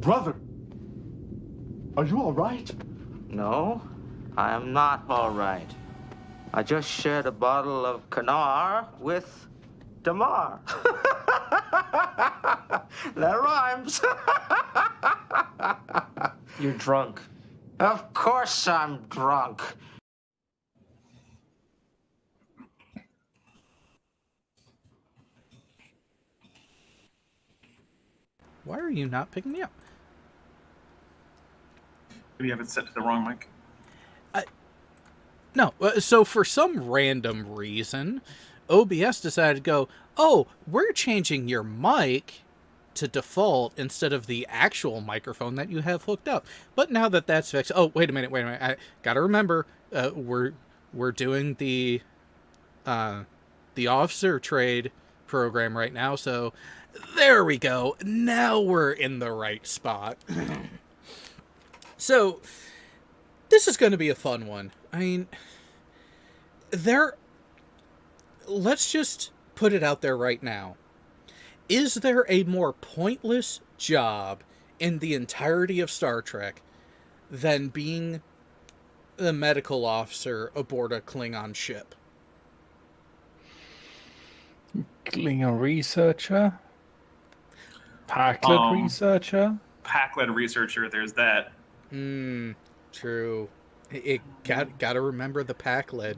Brother, are you all right? No, I am not all right. I just shared a bottle of Kanar with Damar. That rhymes. You're drunk. Of course I'm drunk. Why are you not picking me up? Maybe you have it set to the wrong mic. No, so for some random reason, OBS decided to go, oh, we're changing your mic to default instead of the actual microphone that you have hooked up. But now that that's fixed, oh, wait a minute. I gotta remember, we're doing the officer trade program right now, so there we go. Now we're in the right spot. So, this is going to be a fun one. I mean, let's just put it out there right now. Is there a more pointless job in the entirety of Star Trek than being the medical officer aboard a Klingon ship? Klingon researcher? Packlet researcher? Packlet researcher, there's that. True. It gotta remember the Packlet.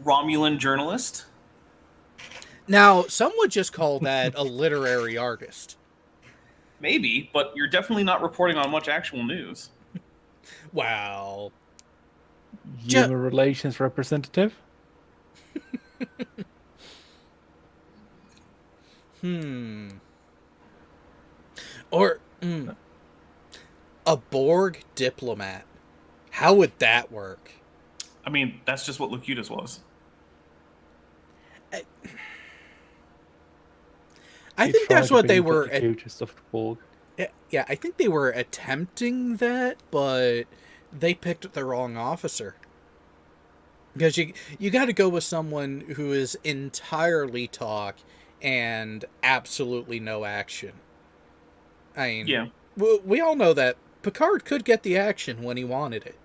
Romulan journalist? Now, some would just call that a literary artist. Maybe, but you're definitely not reporting on much actual news. Wow. Human relations representative? Or a Borg diplomat. How would that work? I mean, that's just what Locutus was. I think that's what they were. Yeah, I think they were attempting that, but they picked the wrong officer. Because you got to go with someone who is entirely talk and absolutely no action. I mean, yeah. We all know that Picard could get the action when he wanted it.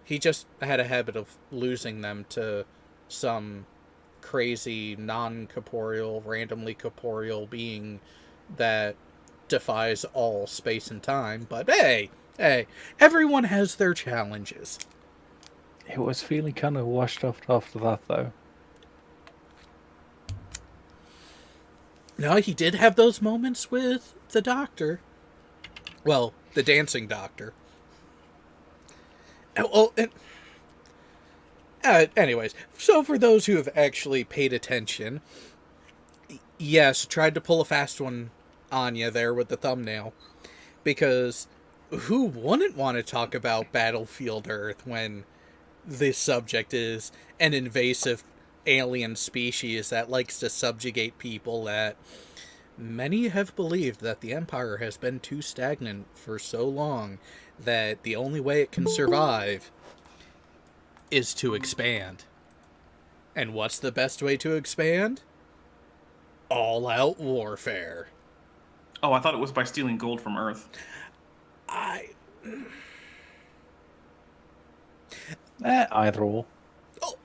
He just had a habit of losing them to some crazy, non-corporeal, randomly corporeal being that defies all space and time. But hey, everyone has their challenges. It was feeling kind of washed off after that, though. No, he did have those moments with the Doctor. Well, the dancing Doctor. Anyways, so for those who have actually paid attention, yes, tried to pull a fast one on you there with the thumbnail, because who wouldn't want to talk about Battlefield Earth when the subject is an invasive alien species that likes to subjugate people that many have believed that the Empire has been too stagnant for so long that the only way it can survive is to expand. And what's the best way to expand? All-out warfare. Oh, I thought it was by stealing gold from Earth. Either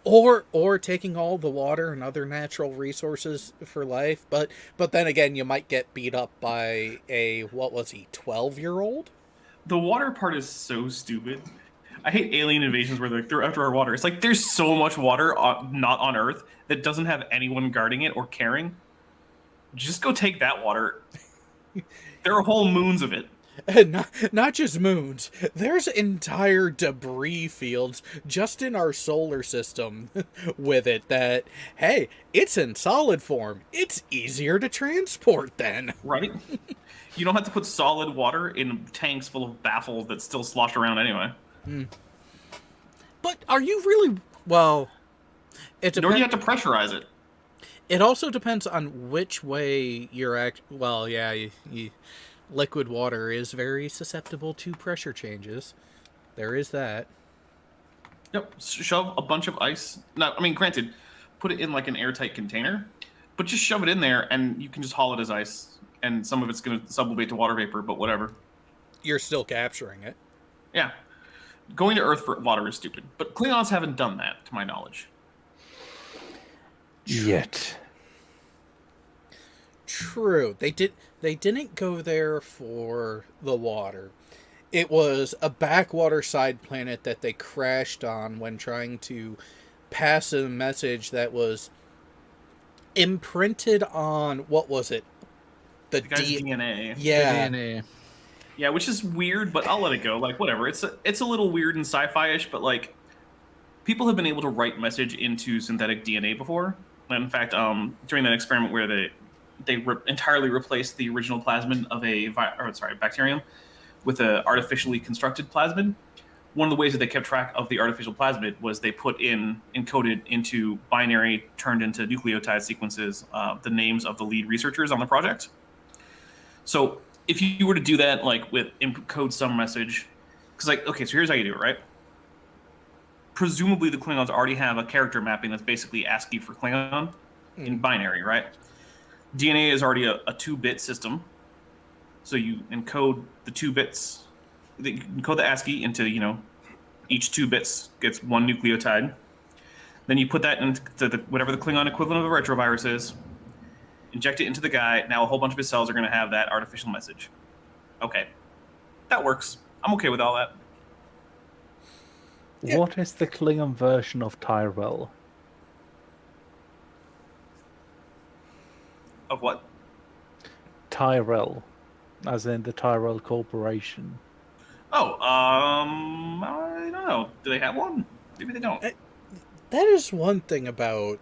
or taking all the water and other natural resources for life, but then again, you might get beat up by a 12-year-old? The water part is so stupid. I hate alien invasions where they're after our water. It's like there's so much water not on Earth that doesn't have anyone guarding it or caring. Just go take that water. There are whole moons of it. Not just moons. There's entire debris fields just in our solar system with it that, hey, it's in solid form. It's easier to transport then. Right? You don't have to put solid water in tanks full of baffles that still slosh around anyway. But are you really... Well, it depends. Nor do you have to pressurize it. It also depends on which way you're Well, yeah, liquid water is very susceptible to pressure changes. There is that. Yep. Shove a bunch of ice. Now, I mean, granted, put it in like an airtight container, but just shove it in there and you can just haul it as ice and some of it's going to sublimate to water vapor, but whatever. You're still capturing it. Yeah. Going to Earth for water is stupid. But Klingons haven't done that, to my knowledge. Yet. True. They didn't go there for the water. It was a backwater side planet that they crashed on when trying to pass a message that was imprinted on, what was it? The guy's DNA. Yeah. The DNA. Yeah, which is weird, but I'll let it go. Like, whatever. It's a little weird and sci-fi-ish, but like, people have been able to write message into synthetic DNA before. And in fact, during that experiment where they entirely replaced the original plasmid of a bacterium with an artificially constructed plasmid, one of the ways that they kept track of the artificial plasmid was they put encoded into binary, turned into nucleotide sequences, the names of the lead researchers on the project. So if you were to do that, like with encode some message, because like, okay, so here's how you do it, right? Presumably the Klingons already have a character mapping that's basically ASCII for Klingon in binary, right? DNA is already a 2-bit system. So you encode the 2 bits, you encode the ASCII into, each 2 bits gets 1 nucleotide. Then you put that into whatever the Klingon equivalent of a retrovirus is, inject it into the guy. Now a whole bunch of his cells are going to have that artificial message. Okay. That works. I'm okay with all that. Yeah. What is the Klingon version of Tyrell? Of what? Tyrell, as in the Tyrell Corporation. Oh, I don't know. Do they have one? Maybe they don't. That is one thing about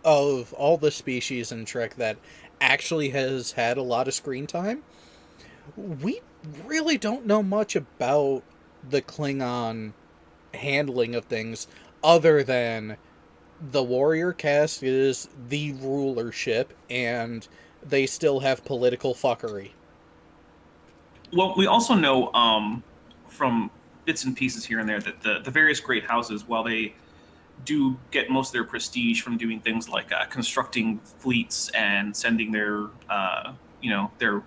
of all the species in Trek that actually has had a lot of screen time. We really don't know much about the Klingon handling of things other than the warrior caste is the rulership and they still have political fuckery. Well, we also know from bits and pieces here and there that the various great houses, while they do get most of their prestige from doing things like constructing fleets and sending their their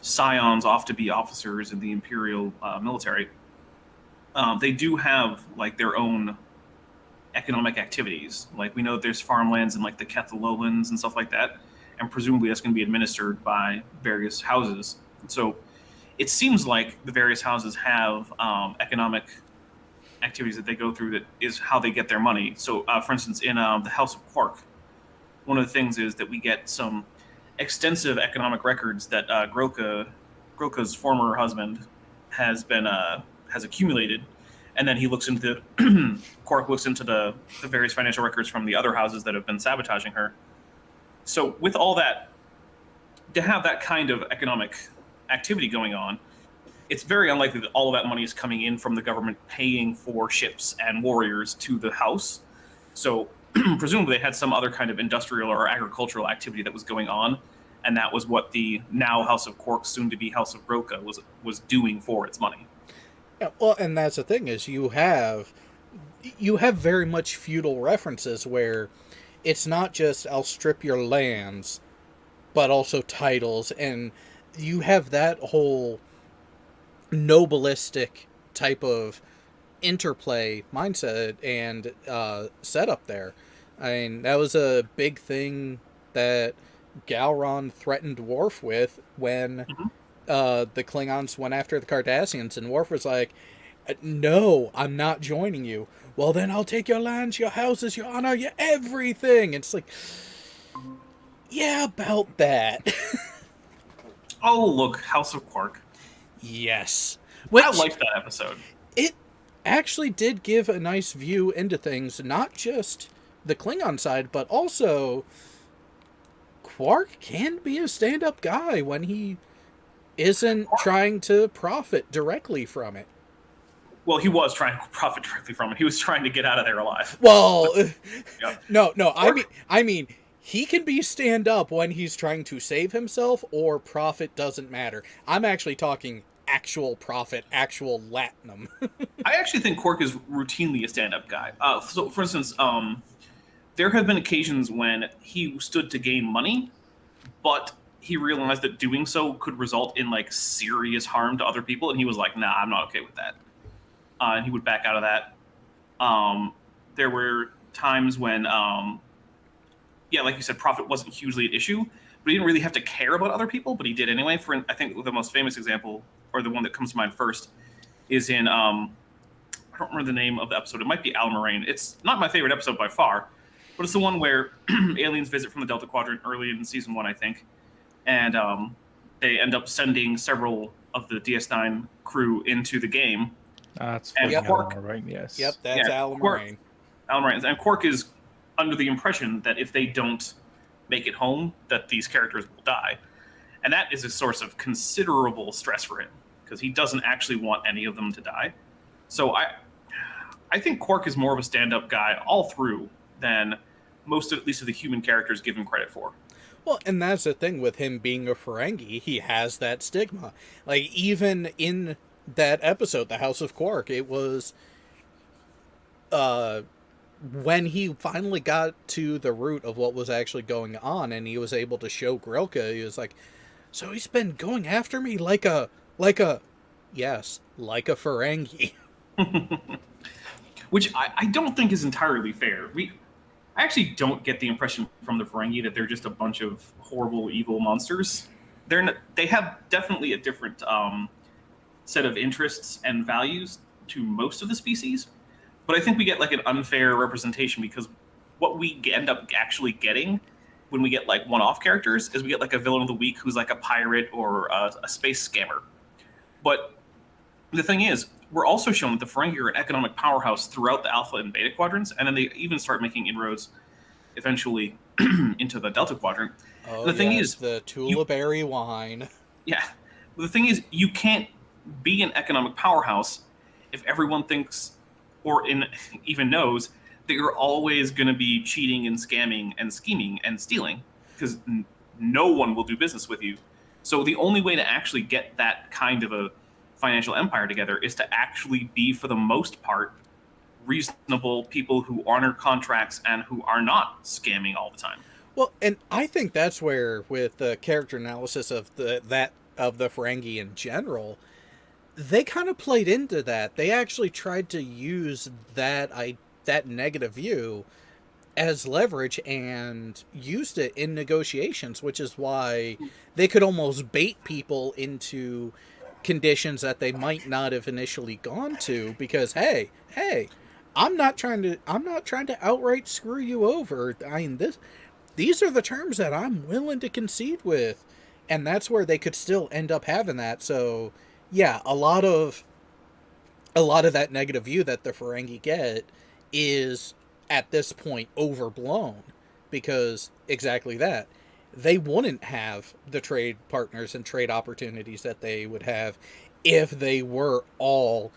scions off to be officers in the Imperial military, they do have like their own economic activities. Like we know that there's farmlands in like the Kethel lowlands and stuff like that, and presumably that's going to be administered by various houses. So it seems like the various houses have economic activities that they go through that is how they get their money. So, for instance, in the House of Quark, one of the things is that we get some extensive economic records that Groka's former husband has accumulated, and then he looks into Quark looks into the various financial records from the other houses that have been sabotaging her. So, with all that, to have that kind of economic activity going on, it's very unlikely that all of that money is coming in from the government paying for ships and warriors to the house. So presumably they had some other kind of industrial or agricultural activity that was going on, and that was what the now House of Quark, soon to be House of Broca, was doing for its money. Yeah, well, and that's the thing is you have very much feudal references where it's not just I'll strip your lands, but also titles, and you have that whole nobilistic type of interplay mindset and setup there. I mean, that was a big thing that Gowron threatened Worf with when the Klingons went after the Cardassians, and Worf was like, no, I'm not joining you. Well, then I'll take your lands, your houses, your honor, your everything. It's like, yeah, about that. Oh, look, House of Quark. Yes. I liked that episode. It actually did give a nice view into things, not just the Klingon side, but also Quark can be a stand-up guy when he isn't trying to profit directly from it. Well, he was trying to profit directly from it. He was trying to get out of there alive. Well, Yeah. no, I mean, he can be stand-up when he's trying to save himself, or profit doesn't matter. I'm actually talking actual profit, actual latinum. I actually think Quark is routinely a stand-up guy. So, for instance, there have been occasions when he stood to gain money, but he realized that doing so could result in like serious harm to other people, and he was like, "Nah, I'm not okay with that." And he would back out of that. There were times when, yeah, like you said, profit wasn't hugely an issue, but he didn't really have to care about other people, but he did anyway. For I think the most famous example, or the one that comes to mind first, is in I don't remember the name of the episode. It might be Al Moraine. It's not my favorite episode by far, but it's the one where aliens visit from the Delta Quadrant early in season 1, I think, and they end up sending several of the DS9 crew into the game. That's And Quark, right. Yes. Yep, that's Al Moraine. Al Moraine, and Quark is under the impression that if they don't make it home, that these characters will die, and that is a source of considerable stress for him because he doesn't actually want any of them to die. So I think Quark is more of a stand-up guy all through than most, at least, of the human characters give him credit for. Well, and that's the thing with him being a Ferengi. He has that stigma. Like, even in that episode, The House of Quark, it was when he finally got to the root of what was actually going on and he was able to show Grilka, he was like, so he's been going after me like a Ferengi. Which I don't think is entirely fair. I actually don't get the impression from the Ferengi that they're just a bunch of horrible, evil monsters. They have definitely a different set of interests and values to most of the species, but I think we get like an unfair representation because what we end up actually getting when we get like one-off characters is we get like a villain of the week who's like a pirate or a space scammer. But the thing is, we're also shown that the Ferengi are an economic powerhouse throughout the Alpha and Beta quadrants, and then they even start making inroads eventually into the Delta quadrant. Oh, the thing is, the Tulaberry wine. Yeah. The thing is, you can't be an economic powerhouse if everyone thinks or even knows that you're always going to be cheating and scamming and scheming and stealing, because no one will do business with you. So the only way to actually get that kind of a financial empire together is to actually be, for the most part, reasonable people who honor contracts and who are not scamming all the time. Well, and I think that's where, with the character analysis of the Ferengi in general, they kind of played into that. They actually tried to use that negative view as leverage and used it in negotiations, which is why they could almost bait people into conditions that they might not have initially gone to, because hey, I'm not trying to outright screw you over. I mean, these are the terms that I'm willing to concede with, and that's where they could still end up having that. So yeah, a lot of that negative view that the Ferengi get is at this point overblown, because exactly that. They wouldn't have the trade partners and trade opportunities that they would have if they were all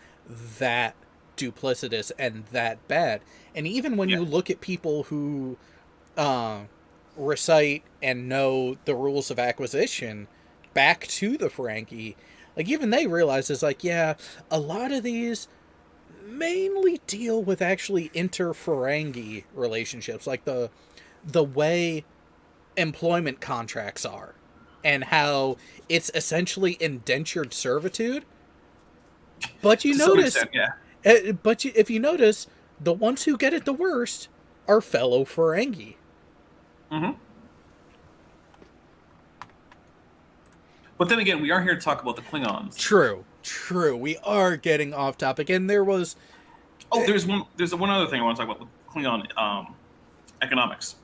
that duplicitous and that bad. And even when you look at people who recite and know the rules of acquisition back to the Ferengi, like, even they realize it's like, yeah, a lot of these mainly deal with actually inter-Ferengi relationships, like the way employment contracts are, and how it's essentially indentured servitude. But you notice, if you notice, the ones who get it the worst are fellow Ferengi. Mm-hmm. But then again, we are here to talk about the Klingons. True. We are getting off topic, and there was... Oh, there's one other thing I want to talk about with Klingon economics,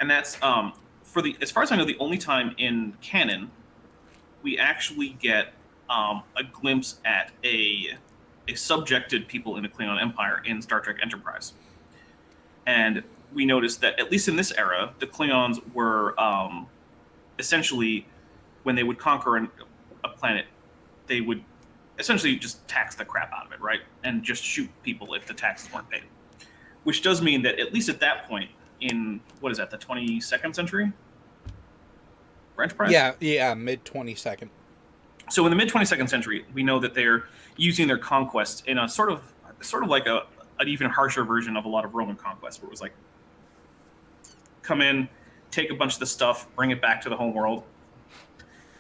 and that's as far as I know, the only time in canon we actually get a glimpse at a subjected people in the Klingon Empire in Star Trek Enterprise, and we noticed that at least in this era, the Klingons were essentially, when they would conquer a planet, they would essentially just tax the crap out of it, right? And just shoot people if the taxes weren't paid. Which does mean that at least at that point in, what is that, the 22nd century? For Enterprise? Yeah, mid-22nd. So in the mid-22nd century, we know that they're using their conquests in a sort of like an even harsher version of a lot of Roman conquests, where it was like, come in, take a bunch of the stuff, bring it back to the home world,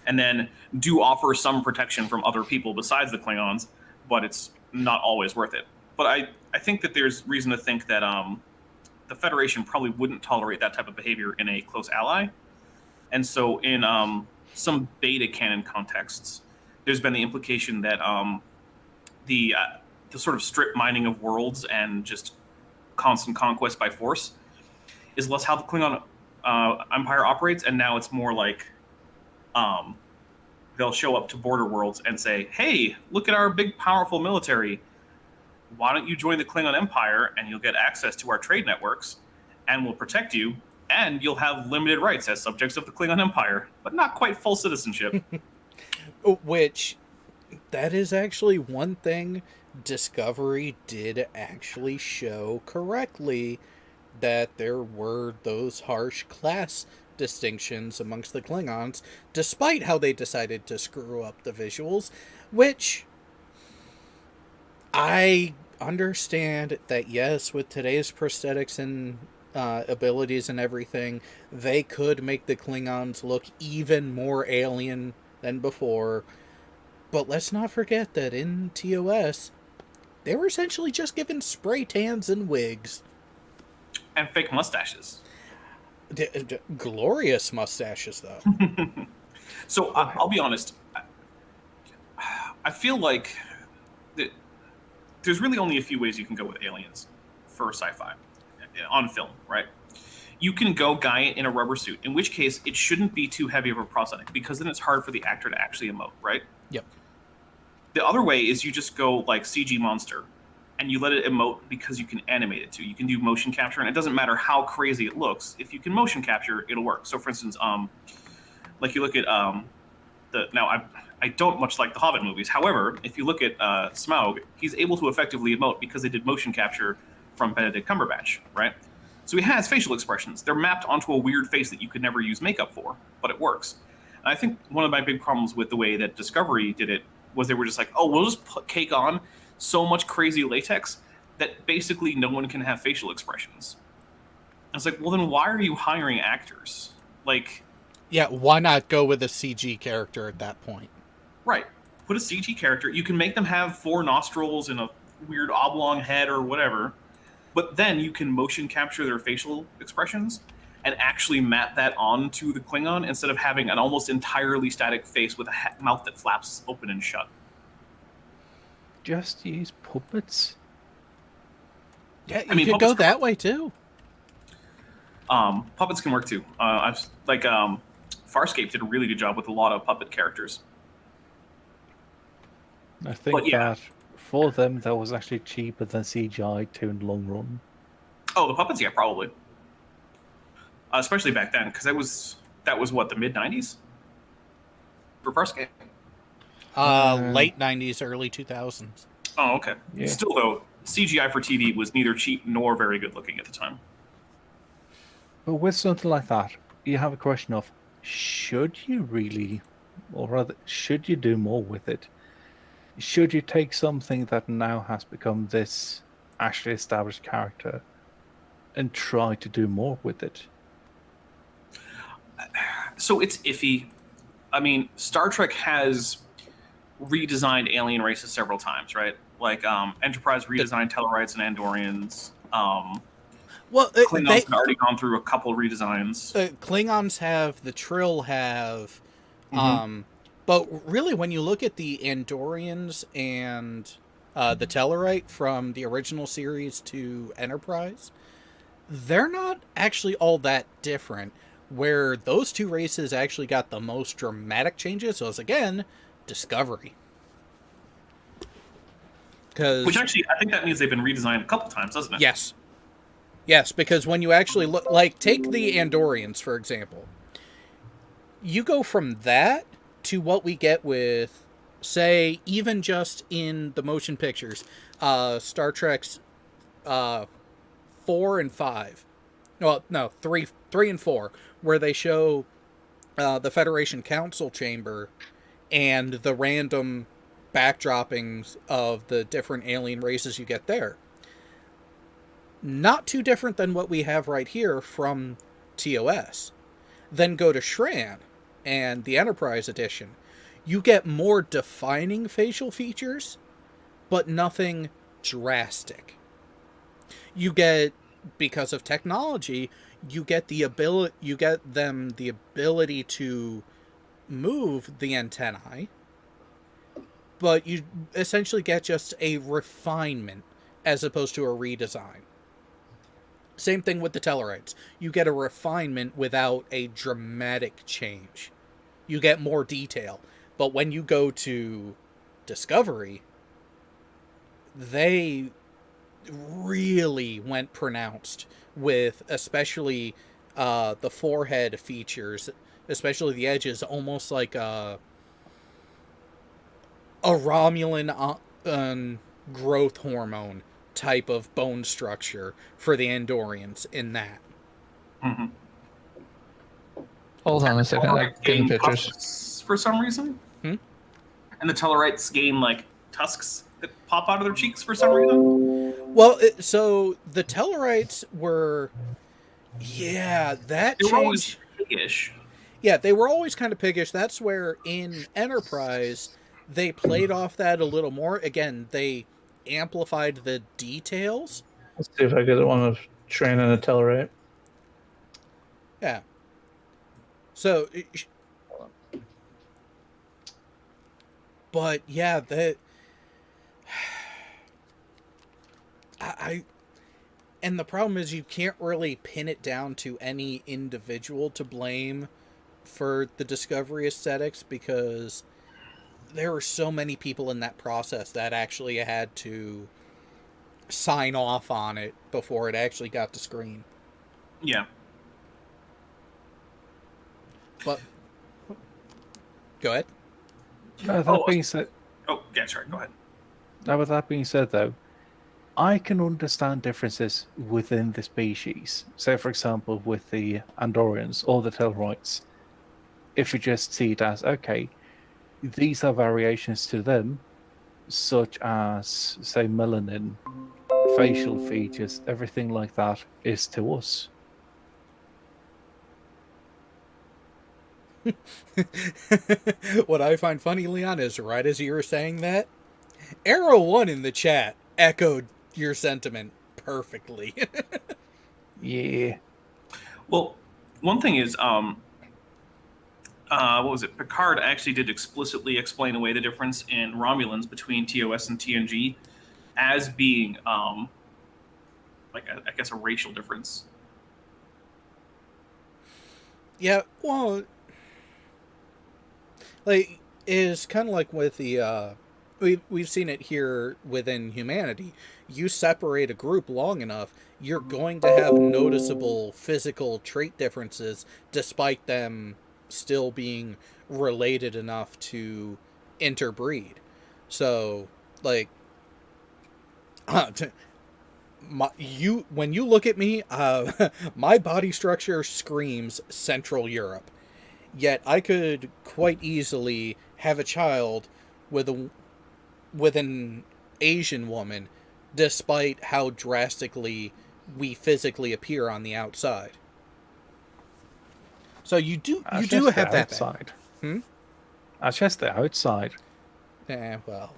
and then do offer some protection from other people besides the Klingons, but it's not always worth it. But I think that there's reason to think that the Federation probably wouldn't tolerate that type of behavior in a close ally. And so in some beta canon contexts, there's been the implication that the sort of strip mining of worlds and just constant conquest by force is less how the Klingon Empire operates, and now it's more like they'll show up to border worlds and say, hey, look at our big, powerful military. Why don't you join the Klingon Empire and you'll get access to our trade networks and we'll protect you and you'll have limited rights as subjects of the Klingon Empire, but not quite full citizenship. Which, that is actually one thing Discovery did actually show correctly, that there were those harsh class distinctions amongst the Klingons, despite how they decided to screw up the visuals, which I understand that, yes, with today's prosthetics and abilities and everything, they could make the Klingons look even more alien than before, but let's not forget that in TOS, they were essentially just given spray tans and wigs. And fake mustaches. Glorious mustaches, though. So I'll be honest. I feel like there's really only a few ways you can go with aliens for sci-fi on film, right? You can go guy in a rubber suit, in which case it shouldn't be too heavy of a prosthetic, because then it's hard for the actor to actually emote, right? Yep. The other way is you just go like CG monster, and you let it emote because you can animate it to. You can do motion capture, and it doesn't matter how crazy it looks. If you can motion capture, it'll work. So, for instance, like you look at I don't much like the Hobbit movies. However, if you look at Smaug, he's able to effectively emote because they did motion capture from Benedict Cumberbatch, right? So he has facial expressions. They're mapped onto a weird face that you could never use makeup for, but it works. And I think one of my big problems with the way that Discovery did it was they were just like, oh, we'll just cake on so much crazy latex that basically no one can have facial expressions. And it's like, well, then why are you hiring actors? Like, yeah, why not go with a CG character at that point? Right. Put a CG character. You can make them have 4 nostrils and a weird oblong head or whatever, but then you can motion capture their facial expressions and actually map that onto the Klingon instead of having an almost entirely static face with a mouth that flaps open and shut. Just use puppets. Yeah, you could go that way too. Puppets can work too. Farscape did a really good job with a lot of puppet characters. I think that for them, that was actually cheaper than CGI too in the long run. Oh, the puppets, yeah, probably. Especially back then, because that was what, the mid '90s for Farscape. Late 90s, early 2000s. Oh, okay. Yeah. Still, though, CGI for TV was neither cheap nor very good looking at the time. But with something like that, you have a question of, should you really, or rather, should you do more with it? Should you take something that now has become this actually established character and try to do more with it? So it's iffy. I mean, Star Trek has redesigned alien races several times, right? Like Enterprise redesigned Tellarites and Andorians. Well, Klingons have already gone through a couple redesigns. Klingons have, the Trill have, but really when you look at the Andorians and the Tellarite from the original series to Enterprise, they're not actually all that different. Where those two races actually got the most dramatic changes was, again, Discovery. Which actually, I think that means they've been redesigned a couple times, doesn't it? Yes. Yes, because when you actually look, like, take the Andorians, for example. You go from that to what we get with, say, even just in the motion pictures, Star Trek's 4 and 5. Well, no, 3 and 4, where they show the Federation Council chamber and the random backdroppings of the different alien races you get there. Not too different than what we have right here from TOS. Then go to Shran, and the Enterprise edition, you get more defining facial features, but nothing drastic. You get, because of technology, you get them the ability to move the antennae, but you essentially get just a refinement as opposed to a redesign. Same thing with the Tellarites. You get a refinement without a dramatic change. You get more detail. But when you go to Discovery, they really went pronounced with especially the forehead features, especially the edges, almost like a Romulan growth hormone type of bone structure for the Andorians in that. Mm-hmm. Hold on a second. I'm getting Gain pictures. tusks for some reason. Hmm? And the Tellarites gain like tusks that pop out of their cheeks for some reason. Well, so the Tellarites were, that They were always change. piggish. Yeah, they were always kind of piggish. That's where in Enterprise they played off that a little more. Again, they amplified the details. Let's see if I get one of training a Tellarite. Yeah. So, but yeah, that and the problem is you can't really pin it down to any individual to blame for the Discovery aesthetics, because there were so many people in that process that actually had to sign off on it before it actually got to screen. Yeah. But go ahead. That being said, Oh, yeah, sorry. Go ahead. now with that being said, though, I can understand differences within the species. Say, for example, with the Andorians or the Tellarites, if you just see it as, okay, these are variations to them, such as, say, melanin, facial features, everything like that is to us. What I find funny, Leon, is right as you were saying that, Arrow 1 in the chat echoed your sentiment perfectly. Yeah. Well, one thing is, what was it? Picard actually did explicitly explain away the difference in Romulans between TOS and TNG as being, like, I guess, a racial difference. Yeah, well, like, it's kind of like with the, we've seen it here within humanity. You separate a group long enough, you're going to have noticeable physical trait differences, despite them still being related enough to interbreed. So, like, when you look at me, my body structure screams Central Europe. Yet I could quite easily have a child with an Asian woman, despite how drastically we physically appear on the outside. So you do have that outside. Hmm? That's just the outside. Well.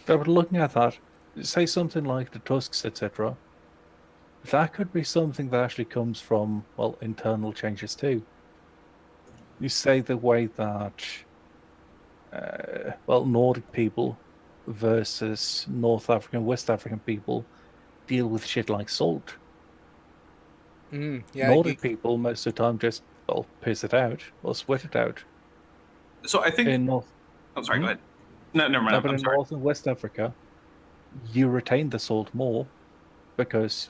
But looking at that, say something like the tusks, etc. That could be something that actually comes from, well, internal changes too. You say the way that, Nordic people versus North African, West African people deal with shit like salt. Yeah, Nordic people most of the time just, piss it out or sweat it out. So I think... In North, Oh, sorry, go ahead. No, never mind. but I'm in sorry. North and West Africa, you retain the salt more because,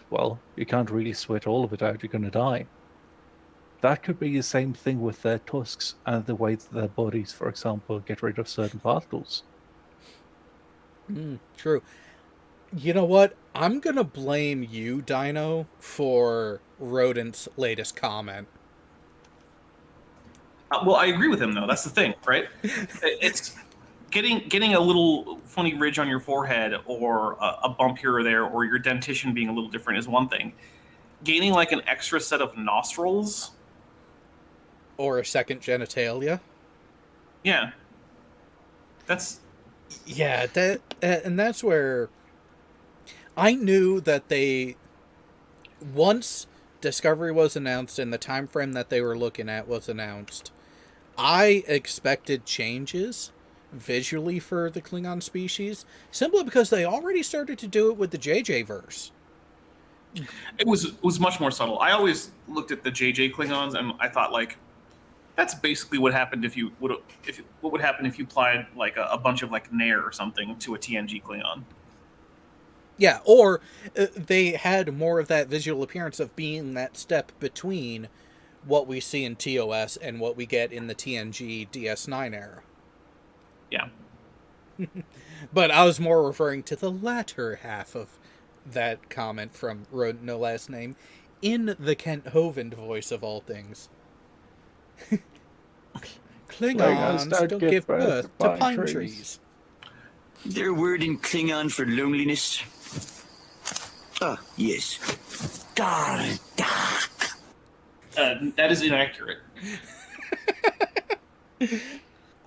you can't really sweat all of it out. You're going to die. That could be the same thing with their tusks and the way that their bodies, for example, get rid of certain particles. True. You know what? I'm gonna blame you, Dino, for Rodent's latest comment. Well, I agree with him, though. That's the thing, right? It's getting a little funny ridge on your forehead or a bump here or there, or your dentition being a little different is one thing. Gaining like an extra set of nostrils Or a second genitalia. Yeah. That's... Yeah, and that's where I knew that once Discovery was announced and the time frame that they were looking at was announced, I expected changes visually for the Klingon species, simply because they already started to do it with the JJ verse. It was much more subtle. I always looked at the JJ Klingons and I thought, like, that's basically what happened what would happen if you applied like a bunch of like Nair or something to a TNG Klingon. Yeah, or they had more of that visual appearance of being that step between what we see in TOS and what we get in the TNG DS9 era. Yeah. But I was more referring to the latter half of that comment from Wrote No Last Name in the Kent Hovind voice of all things. Klingons don't give birth to pine trees. Is there a word in Klingon for loneliness? Ah, yes. Dark. That is inaccurate.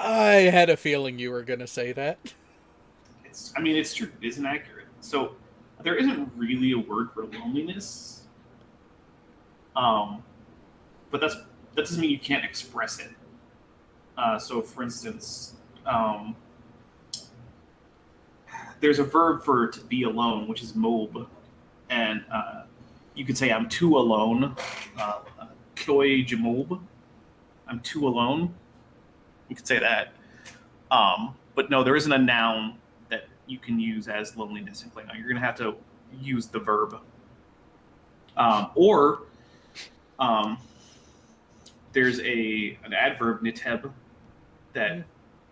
I had a feeling you were going to say that. It's true. It is inaccurate. So there isn't really a word for loneliness. But that doesn't mean you can't express it. So, for instance, there's a verb for to be alone, which is mob, and you could say I'm too alone. Koi jamob. I'm too alone. You could say that. But no, there isn't a noun that you can use as loneliness in Klingon. You're going to have to use the verb. Or there's an adverb, niteb, that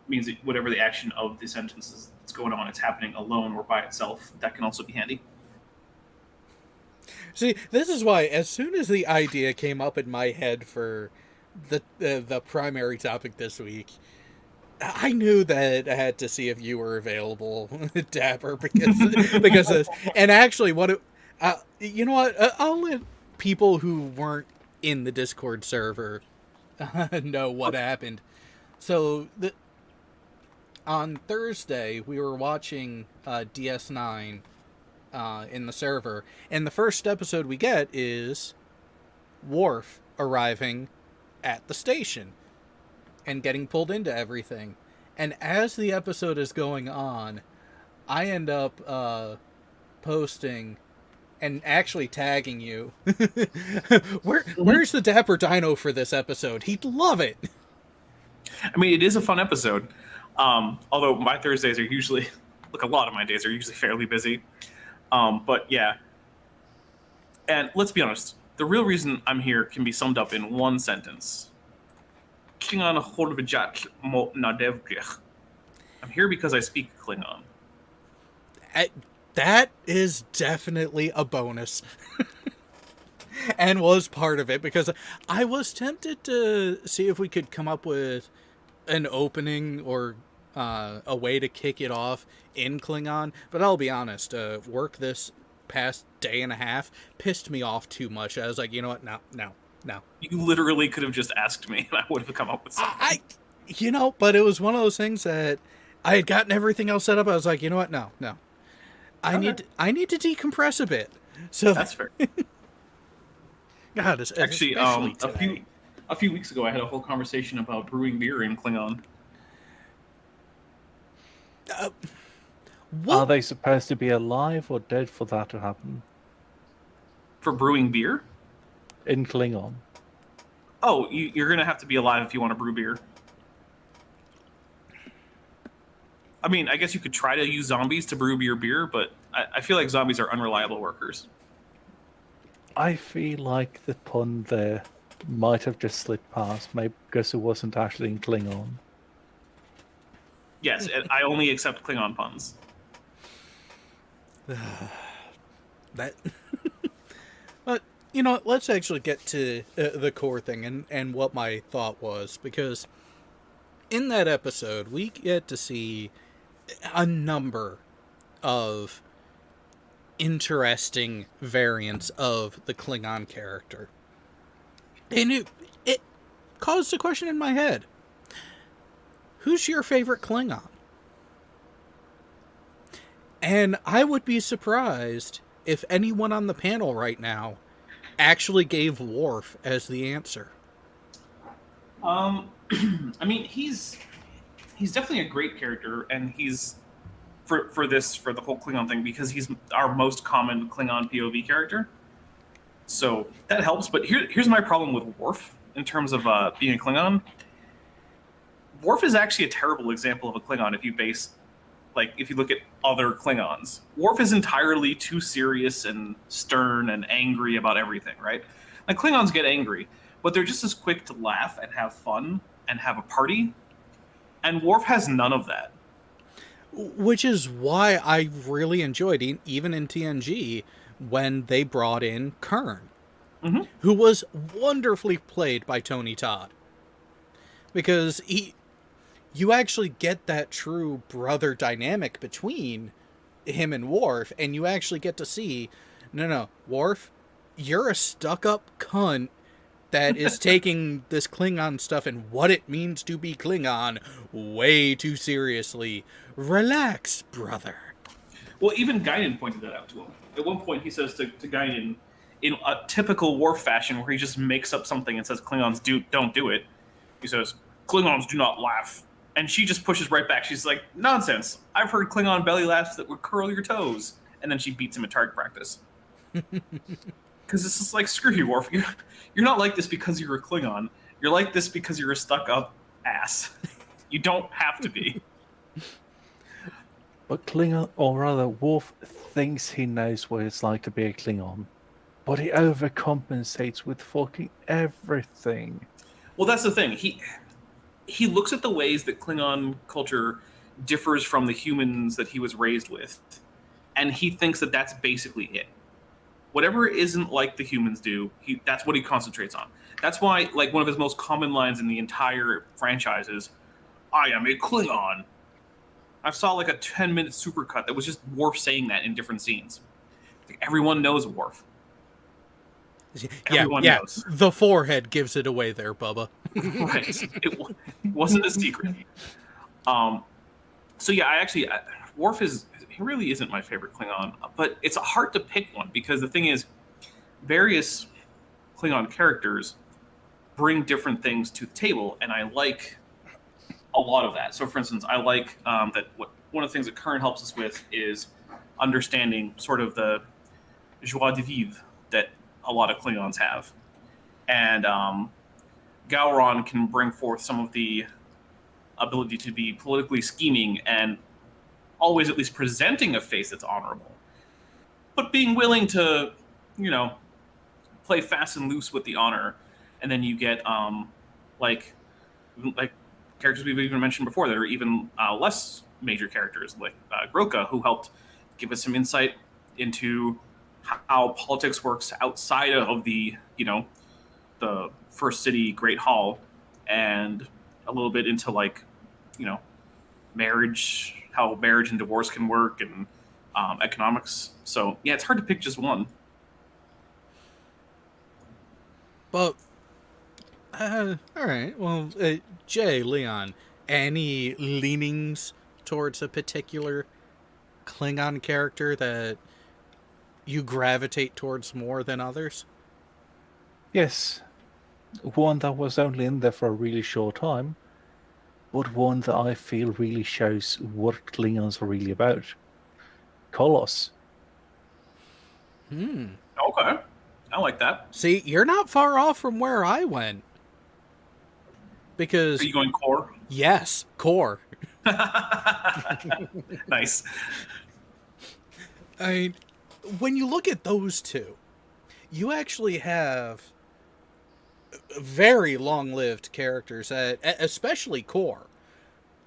means that whatever the action of the sentence is that's going on, it's happening alone or by itself. That can also be handy. See, this is why, as soon as the idea came up in my head for the primary topic this week, I knew that I had to see if you were available, Dapper, because and actually, you know what? I'll let people who weren't in the Discord server know what happened. So on Thursday, we were watching DS9 in the server, and the first episode we get is Worf arriving at the station and getting pulled into everything. And as the episode is going on, I end up posting and actually tagging you. Where's the Dapper Dino for this episode? He'd love it. I mean, it is a fun episode. Although my Thursdays are usually, a lot of my days are usually fairly busy. But yeah. And let's be honest, the real reason I'm here can be summed up in one sentence. Klingon Horvijat mo nadevgich. I'm here because I speak Klingon. That is definitely a bonus. And was part of it, because I was tempted to see if we could come up with an opening or a way to kick it off in Klingon. But I'll be honest, work this past day and a half pissed me off too much. I was like, you know what? No. You literally could have just asked me, and I would have come up with something. But it was one of those things that I had gotten everything else set up. I was like, you know what? No. I need to decompress a bit. So that's fair. God, actually, today. a few weeks ago, I had a whole conversation about brewing beer in Klingon. Are they supposed to be alive or dead for that to happen? For brewing beer? In Klingon. Oh, you're going to have to be alive if you want to brew beer. I mean, I guess you could try to use zombies to brew your beer, but I feel like zombies are unreliable workers. I feel like the pun there might have just slipped past, maybe because it wasn't actually in Klingon. Yes, I only accept Klingon puns. But you know what, let's actually get to the core thing and what my thought was, because in that episode we get to see a number of interesting variants of the Klingon character. And caused a question in my head. Who's your favorite Klingon? And I would be surprised if anyone on the panel right now actually gave Worf as the answer. I mean, he's definitely a great character, and he's for the whole Klingon thing, because he's our most common Klingon POV character. So that helps. But here's my problem with Worf in terms of being a Klingon. Worf is actually a terrible example of a Klingon if you look at other Klingons. Worf is entirely too serious and stern and angry about everything, right? Like, Klingons get angry, but they're just as quick to laugh and have fun and have a party. And Worf has none of that. Which is why I really enjoyed, even in TNG, when they brought in Kern, who was wonderfully played by Tony Todd. Because you actually get that true brother dynamic between him and Worf, and you actually get to see, no, Worf, you're a stuck-up cunt that is taking this Klingon stuff and what it means to be Klingon way too seriously. Relax, brother. Well, even Guinan pointed that out to him. At one point, he says to Guinan, in a typical Worf fashion, where he just makes up something and says Klingons don't do it, he says, Klingons do not laugh. And she just pushes right back. She's like, nonsense. I've heard Klingon belly laughs that would curl your toes. And then she beats him at target practice. Because this is like, screw you, Worf. You're not like this because you're a Klingon. You're like this because you're a stuck-up ass. You don't have to be. But Klingon, or rather, Worf thinks he knows what it's like to be a Klingon. But he overcompensates with fucking everything. Well, that's the thing. He looks at the ways that Klingon culture differs from the humans that he was raised with, and he thinks that that's basically it. Whatever isn't like the humans do, that's what he concentrates on. That's why, like, one of his most common lines in the entire franchise is, I am a Klingon. I saw like a 10-minute supercut that was just Worf saying that in different scenes. Like, everyone knows Worf. Everyone knows. The forehead gives it away there, Bubba. Right. It wasn't a secret. So yeah, Worf he really isn't my favorite Klingon, but it's hard to pick one, because the thing is, various Klingon characters bring different things to the table, and I like a lot of that. So, for instance, I like that one of the things that Kern helps us with is understanding sort of the joie de vivre that a lot of Klingons have. And Gowron can bring forth some of the ability to be politically scheming and always at least presenting a face that's honorable, but being willing to, play fast and loose with the honor. And then you get like characters we've even mentioned before that are even less major characters, like Groka, who helped give us some insight into how politics works outside of the First City Great Hall, and a little bit into marriage, how marriage and divorce can work, and economics. So yeah, it's hard to pick just one. But all right. Well, Jay, Leon, any leanings towards a particular Klingon character that you gravitate towards more than others? Yes. One that was only in there for a really short time, but one that I feel really shows what Klingons are really about. Kolos. Okay. I like that. See, you're not far off from where I went. Because... Are you going core? Yes, core. Nice. When you look at those two, you actually have very long-lived characters, especially core.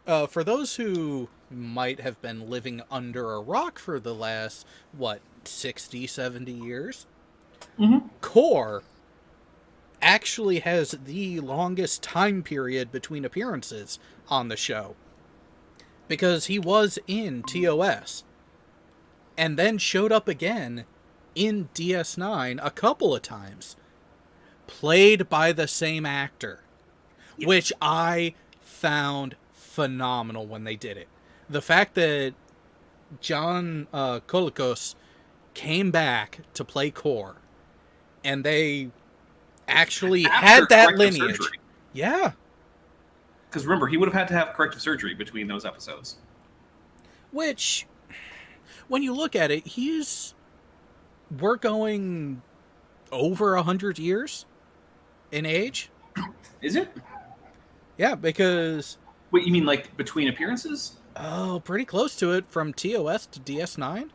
For those who might have been living under a rock for the last, 60, 70 years? Mm-hmm. Core actually has the longest time period between appearances on the show. Because he was in TOS, and then showed up again in DS9 a couple of times, played by the same actor. which I found phenomenal when they did it. The fact that John Colicos came back to play Core, and they actually had that lineage. Surgery. Yeah. Because remember, he would have had to have corrective surgery between those episodes. Which, when you look at it, we're going over 100 years in age. Is it? Yeah, because... Wait, you mean like between appearances? Oh, pretty close to it, from TOS to DS9.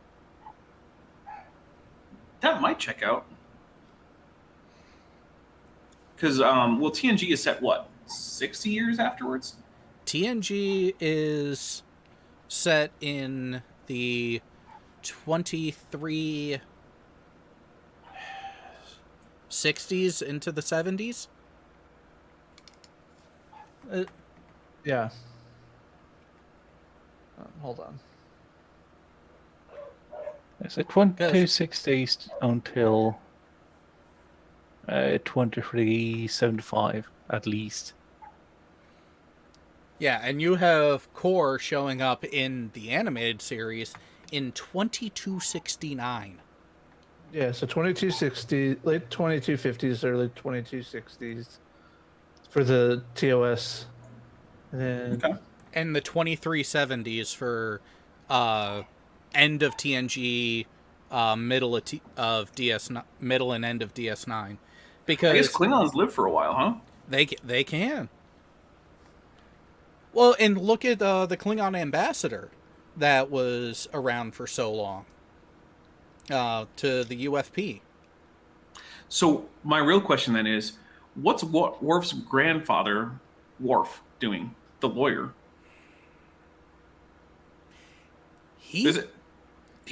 That might check out. Because, well, TNG is set, what, 60 years afterwards? TNG is set in the 2360s into the 70s. Yeah. Hold on. Is it 2260s until 2375 at least? Yeah, and you have Core showing up in the animated series in 2269. Yeah, so 2260, late 2250s, early 2260s for the TOS. And then And the 2370s for end of TNG, middle of DS9, middle and end of DS9. Because I guess Klingons live for a while, huh? they can. Well, and look at the Klingon ambassador that was around for so long to the UFP. So my real question then is, what's Worf's grandfather, Worf, doing? The lawyer. He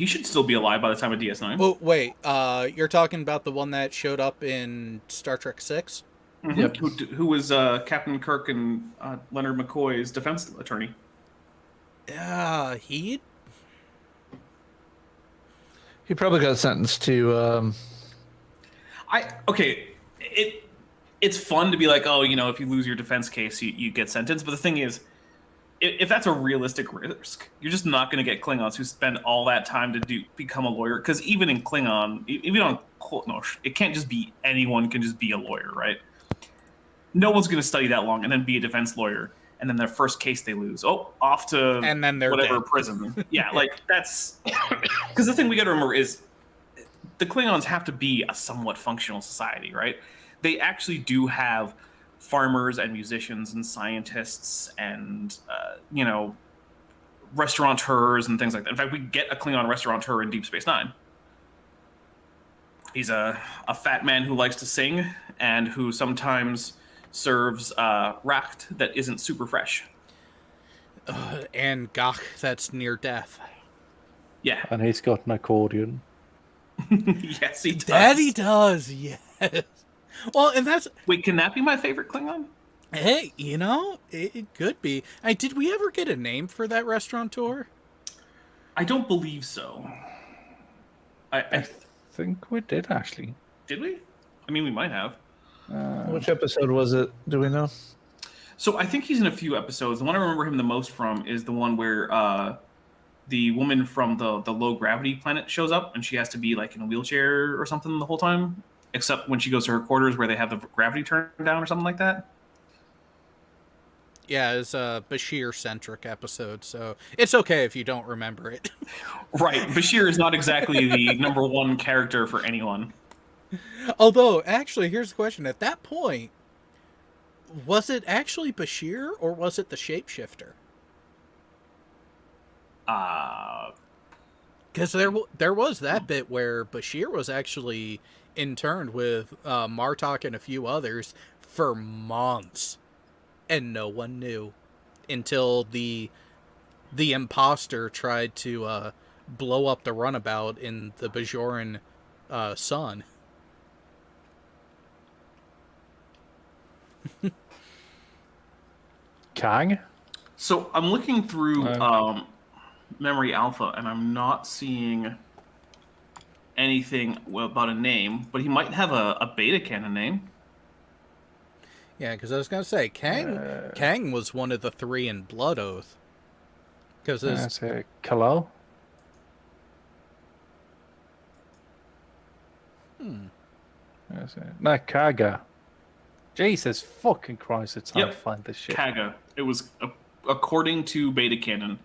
should still be alive by the time of DS9. Oh, wait. You're talking about the one that showed up in Star Trek 6? Mm-hmm. Yep. Who was Captain Kirk and Leonard McCoy's defense attorney. Yeah, he probably got sentenced to... It's fun to be like, oh, you know, if you lose your defense case, you get sentenced. But the thing is, if that's a realistic risk, you're just not going to get Klingons who spend all that time to become a lawyer. Because even in Klingon, even on it can't just be anyone can just be a lawyer, right? No one's going to study that long and then be a defense lawyer. And then their first case they lose. Oh, off to and then they're whatever dead. prison. Yeah, like that's because the thing we got to remember is the Klingons have to be a somewhat functional society, right? They actually do have farmers and musicians and scientists and restaurateurs and things like that. In fact, we get a Klingon restaurateur in Deep Space Nine. He's a fat man who likes to sing and who sometimes serves racht that isn't super fresh. And gach that's near death. Yeah. And he's got an accordion. Yes, he does. That he does, yes. Well, and that's... Wait, can that be my favorite Klingon? Hey, you know, it could be. Did we ever get a name for that restaurateur? I don't believe so. I think we did, actually. Did we? I mean, we might have. Which episode was it? Do we know? So I think he's in a few episodes. The one I remember him the most from is the one where the woman from the low gravity planet shows up and she has to be like in a wheelchair or something the whole time, except when she goes to her quarters where they have the gravity turned down or something like that. Yeah, it's a Bashir-centric episode, so it's okay if you don't remember it. Right. Bashir is not exactly the number one character for anyone. Although, actually, here's the question. At that point, was it actually Bashir or was it the shapeshifter? Because there was that bit where Bashir was actually interned with Martok and a few others for months, and no one knew until the imposter tried to blow up the runabout in the Bajoran sun. Kang? So I'm looking through Memory Alpha, and I'm not seeing anything about a name, but he might have a beta canon name. Yeah, because I was going to say, Kang was one of the 3 in Blood Oath. Because That's it. Kalo? That's it. No, Kaga. Jesus fucking Christ, it's hard to find this shit. Kaga. It was, according to Beta Canon,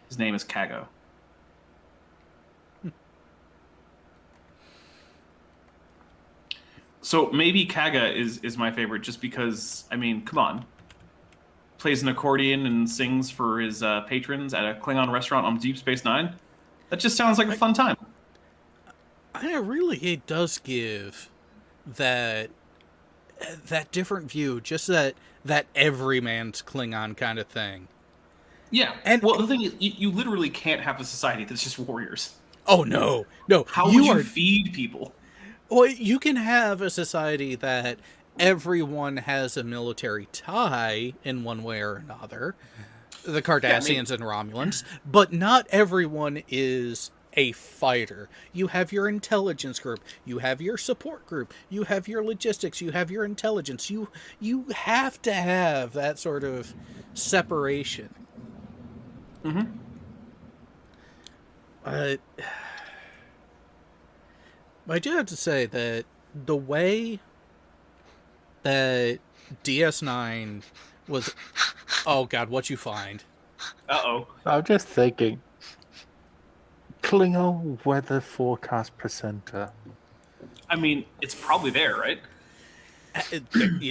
his name is Kaga. So maybe Kaga is my favorite just because, I mean, come on. Plays an accordion and sings for his patrons at a Klingon restaurant on Deep Space Nine. That just sounds like a fun time. It does give that different view, just that everyman's Klingon kind of thing. Yeah, and well, the thing is, you literally can't have a society that's just warriors. Oh no! How would you feed people? Well, you can have a society that everyone has a military tie in one way or another, the Cardassians and Romulans, but not everyone is a fighter. You have your intelligence group, you have your support group, you have your logistics, you have your intelligence. You have to have that sort of separation. Mm-hmm. I do have to say that the way that DS9 was... Oh, God, what'd you find? Uh-oh. I'm just thinking. Klingon weather forecast presenter. I mean, it's probably there, right?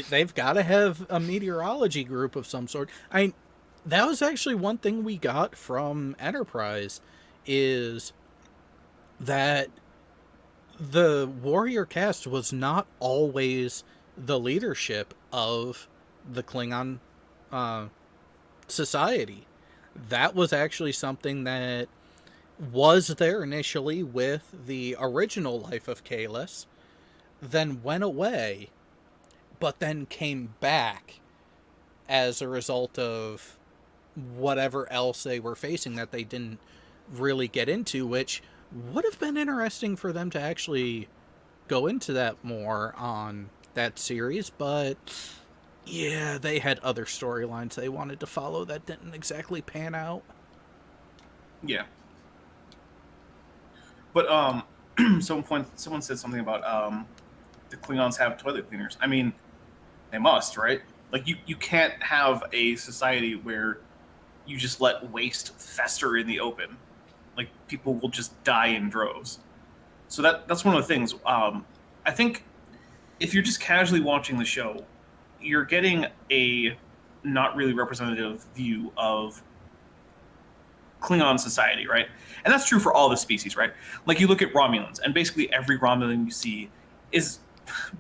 They've got to have a meteorology group of some sort. That was actually one thing we got from Enterprise, is that the warrior caste was not always the leadership of the Klingon society. That was actually something that was there initially with the original life of Kahless, then went away, but then came back as a result of whatever else they were facing that they didn't really get into, which would have been interesting for them to actually go into that more on that series, but yeah, they had other storylines they wanted to follow that didn't exactly pan out. Yeah. But someone said something about the Klingons have toilet cleaners. I mean, they must, right? Like you can't have a society where you just let waste fester in the open. Like, people will just die in droves. So that's one of the things. I think if you're just casually watching the show, you're getting a not really representative view of Klingon society, right? And that's true for all the species, right? Like, you look at Romulans, and basically every Romulan you see is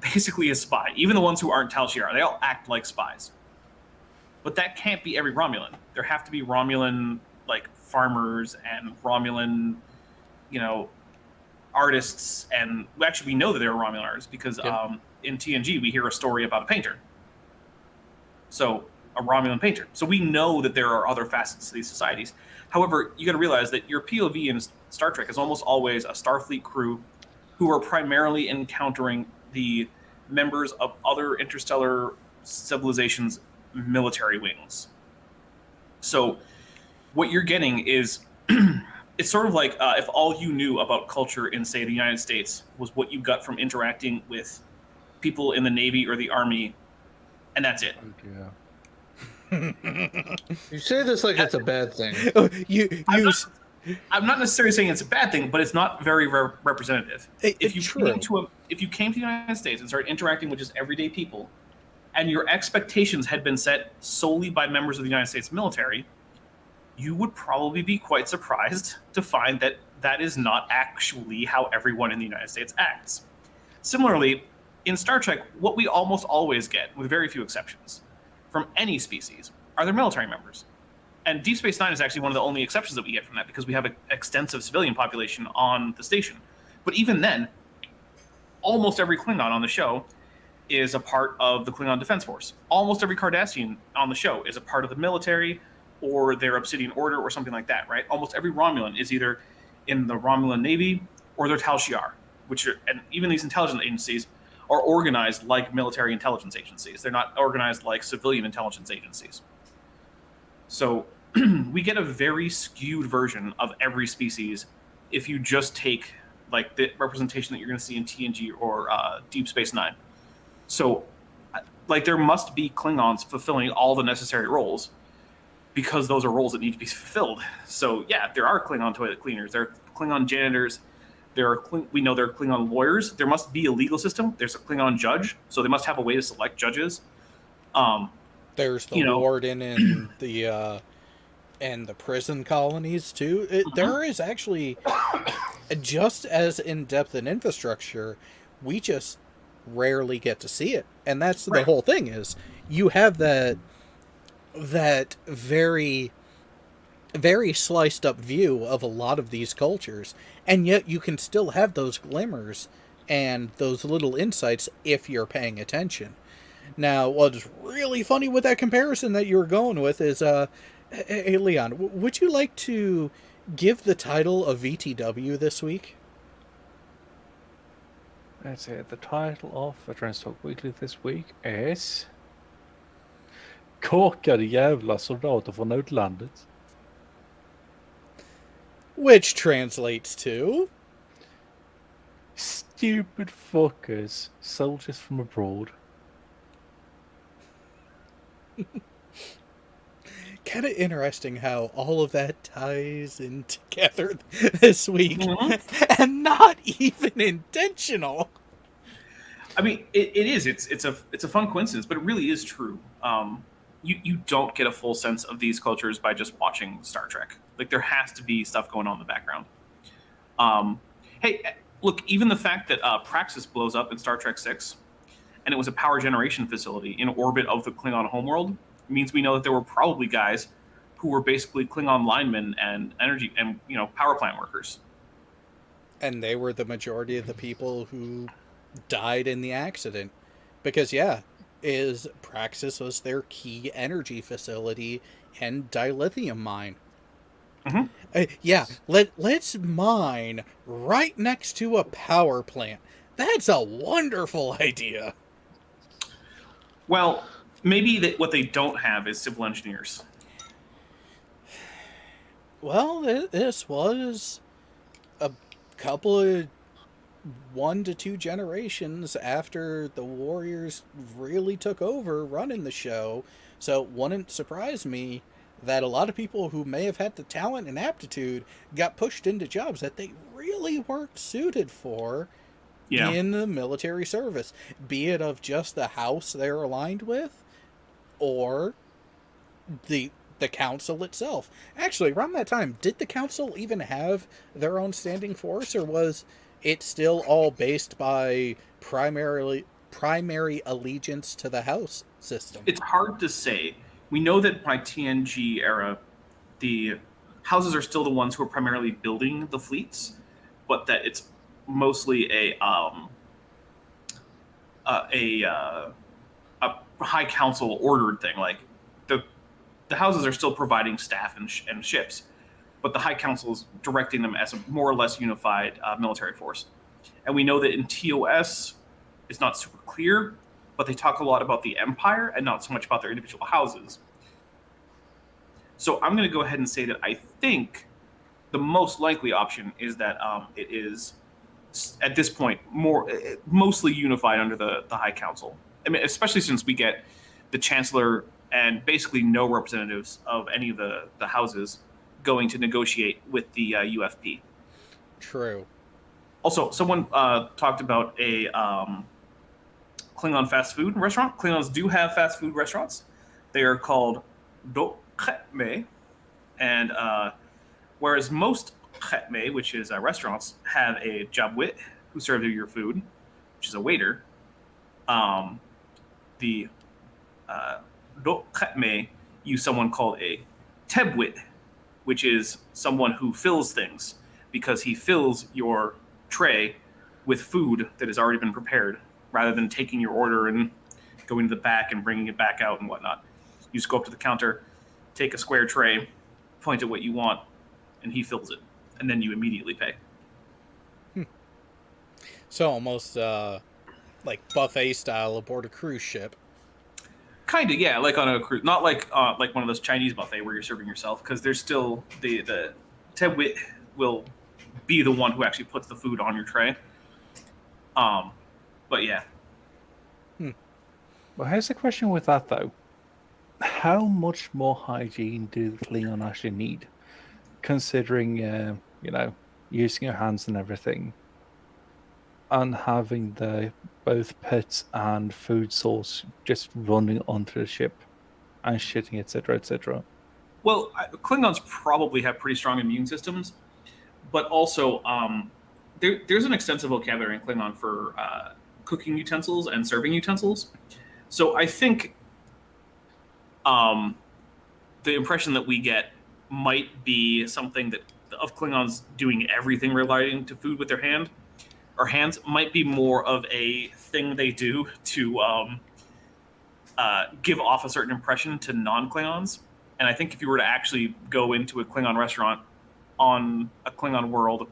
basically a spy. Even the ones who aren't Tal Shiar, they all act like spies. But that can't be every Romulan. There have to be Romulan, like, farmers and Romulan, artists, and actually we know that there are Romulan artists because in TNG we hear a story about a painter. So, a Romulan painter. So we know that there are other facets to these societies. However, you got to realize that your POV in Star Trek is almost always a Starfleet crew who are primarily encountering the members of other interstellar civilizations' military wings. So what you're getting is it's sort of like if all you knew about culture in, say, the United States was what you got from interacting with people in the Navy or the Army, and that's it. Yeah. You say this like it's a bad thing. I'm not necessarily saying it's a bad thing, but it's not very representative. If you came to the United States and started interacting with just everyday people, and your expectations had been set solely by members of the United States military, you would probably be quite surprised to find that that is not actually how everyone in the United States acts. Similarly, in Star Trek, what we almost always get, with very few exceptions, from any species, are their military members. And Deep Space Nine is actually one of the only exceptions that we get from that, because we have an extensive civilian population on the station. But even then, almost every Klingon on the show is a part of the Klingon Defense Force. Almost every Cardassian on the show is a part of the military or their Obsidian Order or something like that, right? Almost every Romulan is either in the Romulan Navy or they're Tal Shiar, and even these intelligence agencies are organized like military intelligence agencies. They're not organized like civilian intelligence agencies. So we get a very skewed version of every species if you just take like the representation that you're going to see in TNG or Deep Space Nine. So, like, there must be Klingons fulfilling all the necessary roles because those are roles that need to be fulfilled. So, yeah, there are Klingon toilet cleaners, there are Klingon janitors, we know there are Klingon lawyers. There must be a legal system. There's a Klingon judge, so they must have a way to select judges. There's the warden and the prison colonies too. There is actually just as in-depth an infrastructure. We just rarely get to see it, and that's the whole thing. Is you have that very, very sliced up view of a lot of these cultures, and yet you can still have those glimmers and those little insights if you're paying attention. Now, what's really funny with that comparison that you were going with is, hey, Leon, would you like to give the title of VTW this week? Let's see, the title of Veterans Talk Weekly this week is Korkade jävla soldater från utlandet. Which translates to Stupid fuckers, soldiers from abroad. Kind of interesting how all of that ties in together this week, and not even intentional. I mean, it is. It's a fun coincidence, but it really is true. You don't get a full sense of these cultures by just watching Star Trek. Like, there has to be stuff going on in the background. Hey, look, even the fact that Praxis blows up in Star Trek 6, and it was a power generation facility in orbit of the Klingon homeworld, means we know that there were probably guys who were basically Klingon linemen and energy and power plant workers. And they were the majority of the people who died in the accident, because Praxis was their key energy facility and dilithium mine. Let's mine right next to a power plant. That's a wonderful idea. Well, maybe what they don't have is civil engineers. Well, this was a couple of 1 to 2 generations after the Warriors really took over running the show, so it wouldn't surprise me that a lot of people who may have had the talent and aptitude got pushed into jobs that they really weren't suited for in the military service, be it of just the house they're aligned with or the council itself. Actually, around that time, did the council even have their own standing force, or was it still all based by primary allegiance to the house system? It's hard to say. We know that by TNG era, the houses are still the ones who are primarily building the fleets, but that it's mostly a high council ordered thing. Like the houses are still providing staff and ships, but the high council is directing them as a more or less unified military force. And we know that in TOS, it's not super clear, but they talk a lot about the Empire and not so much about their individual houses. So I'm going to go ahead and say that I think the most likely option is that it is, at this point, mostly unified under the High Council. I mean, especially since we get the Chancellor and basically no representatives of any of the houses going to negotiate with the UFP. True. Also, someone talked about a Klingon fast food restaurant. Klingons do have fast food restaurants. They are called dokhetme, and whereas most khetme, which is restaurants, have a jabwit who serves you your food, which is a waiter. The dokhetme use someone called a tebwit, which is someone who fills things, because he fills your tray with food that has already been prepared, rather than taking your order and going to the back and bringing it back out and whatnot. You just go up to the counter, take a square tray, point at what you want, and he fills it, and then you immediately pay. So almost like buffet style aboard a cruise ship. Kind of, yeah, like on a cruise, not like one of those Chinese buffet where you're serving yourself, because there's still the Ted Witt will be the one who actually puts the food on your tray. But yeah. Well, here's the question with that though: how much more hygiene do the Klingon actually need, considering using your hands and everything, and having the both pets and food source just running onto the ship and shitting, etc., etc. Well, Klingons probably have pretty strong immune systems, but also there's an extensive vocabulary in Klingon for cooking utensils and serving utensils. So I think the impression that we get might be something that of Klingons doing everything relating to food with their hands might be more of a thing they do to give off a certain impression to non-Klingons. And I think if you were to actually go into a Klingon restaurant on a Klingon world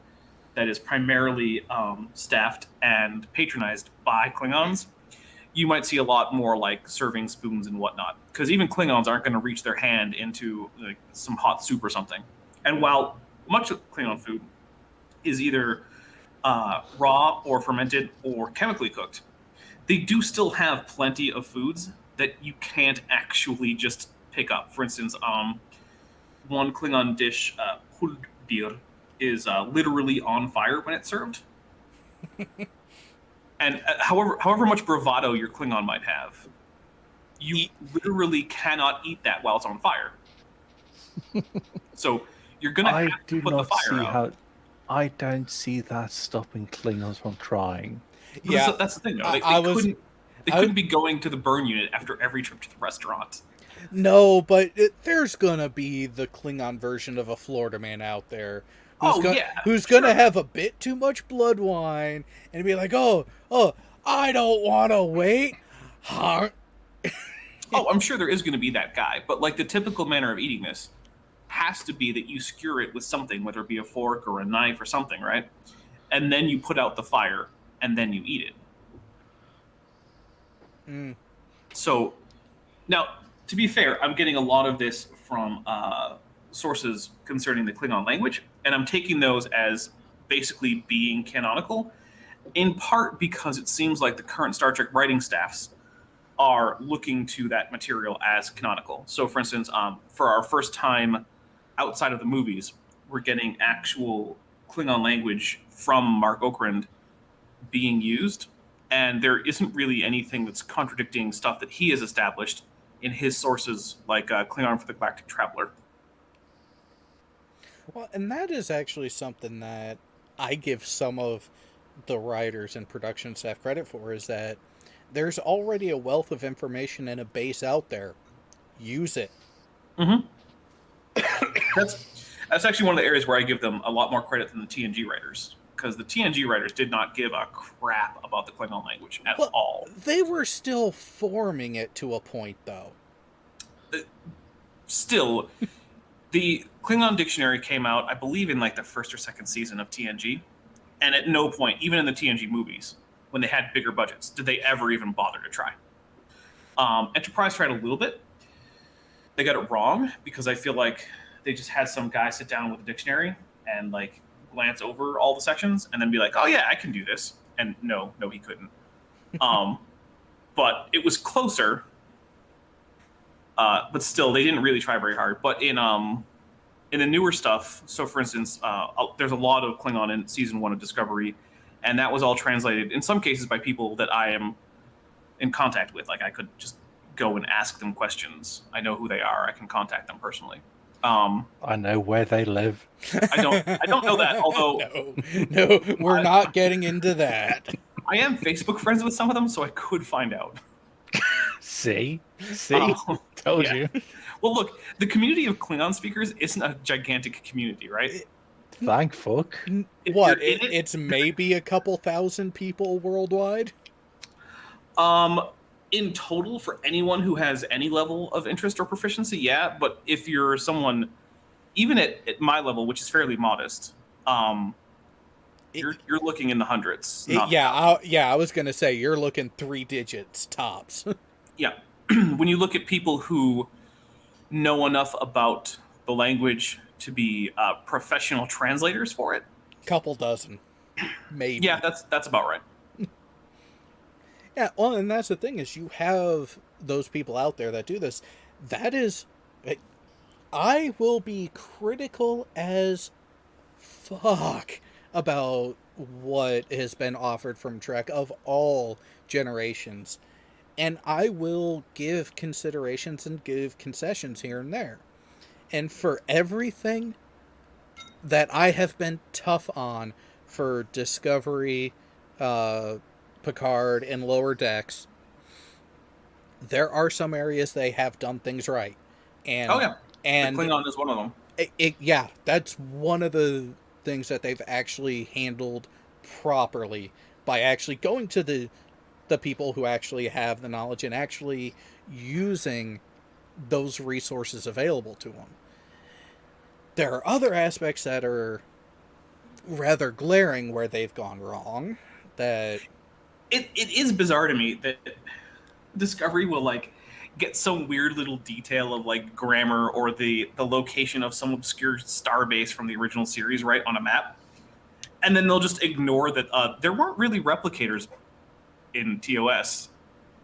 that is primarily staffed and patronized by Klingons, you might see a lot more like serving spoons and whatnot. Because even Klingons aren't going to reach their hand into like some hot soup or something. And while much of Klingon food is either raw or fermented or chemically cooked, they do still have plenty of foods that you can't actually just pick up. For instance, one Klingon dish, huldir, is literally on fire when it's served. And however much bravado your Klingon might have, you literally cannot eat that while it's on fire. So you're gonna have to put the fire out. I don't see that stopping Klingons from trying. Yeah, that's the thing, though. They couldn't be going to the burn unit after every trip to the restaurant. No, but there's gonna be the Klingon version of a Florida man out there who's gonna have a bit too much blood wine and be like, oh, I don't want to wait. Huh? Oh, I'm sure there is going to be that guy, but like the typical manner of eating this has to be that you skewer it with something, whether it be a fork or a knife or something, right? And then you put out the fire and then you eat it. So now, to be fair, I'm getting a lot of this from sources concerning the Klingon language, and I'm taking those as basically being canonical, in part because it seems like the current Star Trek writing staffs are looking to that material as canonical. So, for instance, for our first time outside of the movies, we're getting actual Klingon language from Mark Okrand being used, and there isn't really anything that's contradicting stuff that he has established in his sources, like Klingon for the Galactic Traveler. Well, and that is actually something that I give some of the writers and production staff credit for, is that there's already a wealth of information and a base out there. Use it. Mm-hmm. That's actually one of the areas where I give them a lot more credit than the TNG writers, because the TNG writers did not give a crap about the Klingon language at all. They were still forming it to a point, though. Still, the Klingon dictionary came out, I believe, in like the first or second season of TNG, and at no point, even in the TNG movies, when they had bigger budgets, did they ever even bother to try. Enterprise tried a little bit. They got it wrong, because I feel like they just had some guy sit down with a dictionary and like glance over all the sections and then be like, oh yeah, I can do this. And no, he couldn't. But it was closer. But still, they didn't really try very hard. But in the newer stuff, so for instance, there's a lot of Klingon in season 1 of Discovery, and that was all translated in some cases by people that I am in contact with. Like, I could just go and ask them questions. I know who they are. I can contact them personally. I know where they live. I don't know that, although no, we're not getting into that. I am Facebook friends with some of them, so I could find out. See, told you. Well, look, the community of Klingon speakers isn't a gigantic community, right? Thank fuck. What? It's maybe a couple thousand people worldwide? In total, for anyone who has any level of interest or proficiency, yeah. But if you're someone, even at my level, which is fairly modest, You're looking in the hundreds. I was gonna say you're looking 3 digits tops. Yeah. When you look at people who know enough about the language to be professional translators for it, Couple dozen, maybe. yeah, that's about right. Yeah, well, and that's the thing is you have those people out there that do this. That is, I will be critical as fuck about what has been offered from Trek of all generations. And I will give considerations and give concessions here and there. And for everything that I have been tough on for Discovery, Picard, and Lower Decks, there are some areas they have done things right. And, Oh yeah, and the Klingon is one of them. yeah, that's one of the things that they've actually handled properly by actually going to the people who actually have the knowledge and actually using those resources available to them. There are other aspects that are rather glaring where they've gone wrong. That it is bizarre to me that Discovery will like get some weird little detail of like grammar or the location of some obscure star base from the original series right on a map, and then they'll just ignore that there weren't really replicators in TOS,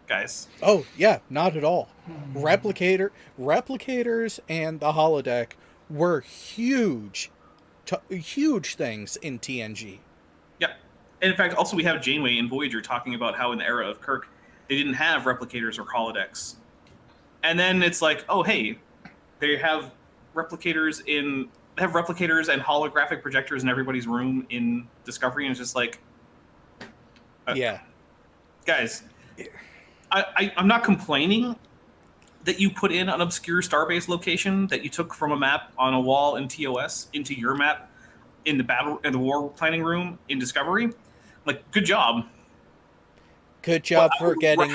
guys. Oh yeah, not at all. Replicators and the holodeck were huge things in TNG. Yeah, and in fact, also we have Janeway in Voyager talking about how in the era of Kirk they didn't have replicators or holodecks, and then it's like, oh hey, they have replicators and holographic projectors in everybody's room in Discovery, and it's just like, Yeah. Guys, I'm not complaining that you put in an obscure starbase location that you took from a map on a wall in TOS into your map in the war planning room in Discovery. Like, good job. Good job for getting.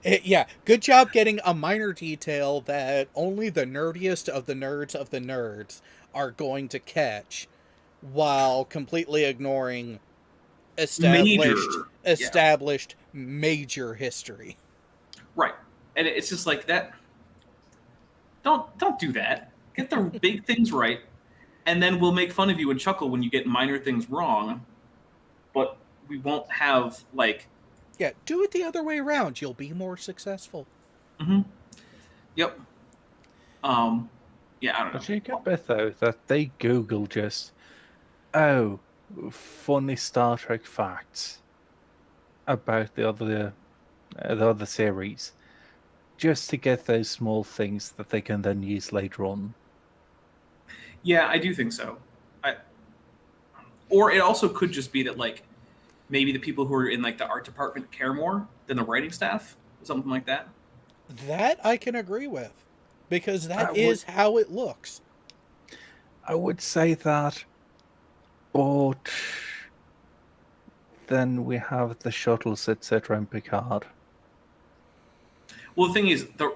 Yeah, good job getting a minor detail that only the nerdiest of the nerds are going to catch, while completely ignoring established major history. Right. And it's just like that. Don't do that. Get the big things right, and then we'll make fun of you and chuckle when you get minor things wrong, but we won't have like... Yeah, do it the other way around. You'll be more successful. Mm-hmm. Yep. Yeah, I don't know. But you get Beth though that they Google just, funny Star Trek facts about the other series, just to get those small things that they can then use later on. Yeah, I do think so. Or it also could just be that like maybe the people who are in like the art department care more than the writing staff, something like that. That I can agree with, because that is how it looks. I would say that, but then we have the shuttles, etc. in Picard. Well, the thing is, the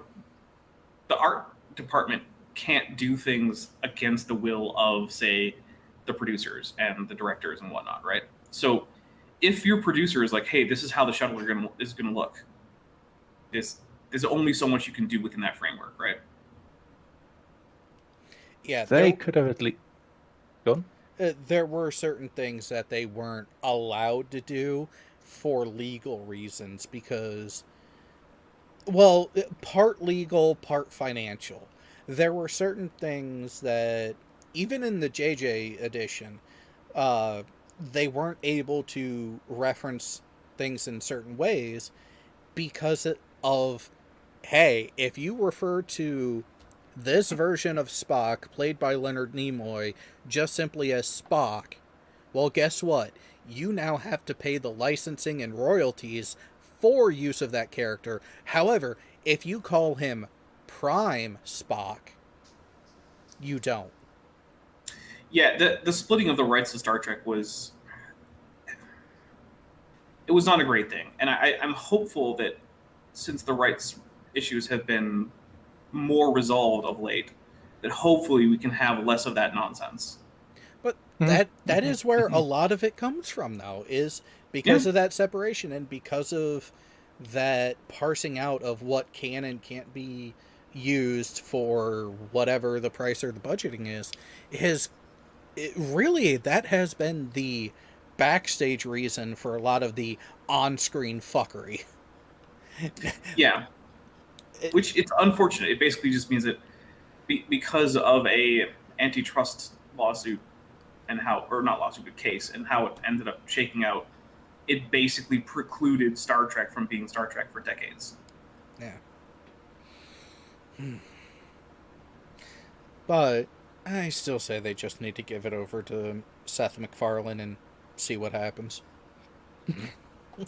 art department can't do things against the will of, say, the producers and the directors and whatnot, right? So if your producer is like, hey, this is how the shuttle is going to look, there's only so much you can do within that framework, right? Yeah, they could have at least... Go on. There were certain things that they weren't allowed to do for legal reasons because, well, part legal, part financial. There were certain things that, even in the JJ edition, they weren't able to reference things in certain ways because of, hey, if you refer to this version of Spock, played by Leonard Nimoy, just simply as Spock, well, guess what? You now have to pay the licensing and royalties for use of that character. However, if you call him Prime Spock, you don't. Yeah, the splitting of the rights to Star Trek was not a great thing. And I'm hopeful that since the rights issues have been more resolved of late, that hopefully we can have less of that nonsense. But that is where a lot of it comes from, though, is because of that separation and because of that parsing out of what can and can't be used for whatever the price or the budgeting is really that has been the backstage reason for a lot of the on-screen fuckery. Yeah. Which it's unfortunate. It basically just means that because of a antitrust lawsuit and how, or not lawsuit, but case, and how it ended up shaking out, it basically precluded Star Trek from being Star Trek for decades. Yeah. But I still say they just need to give it over to Seth MacFarlane and see what happens.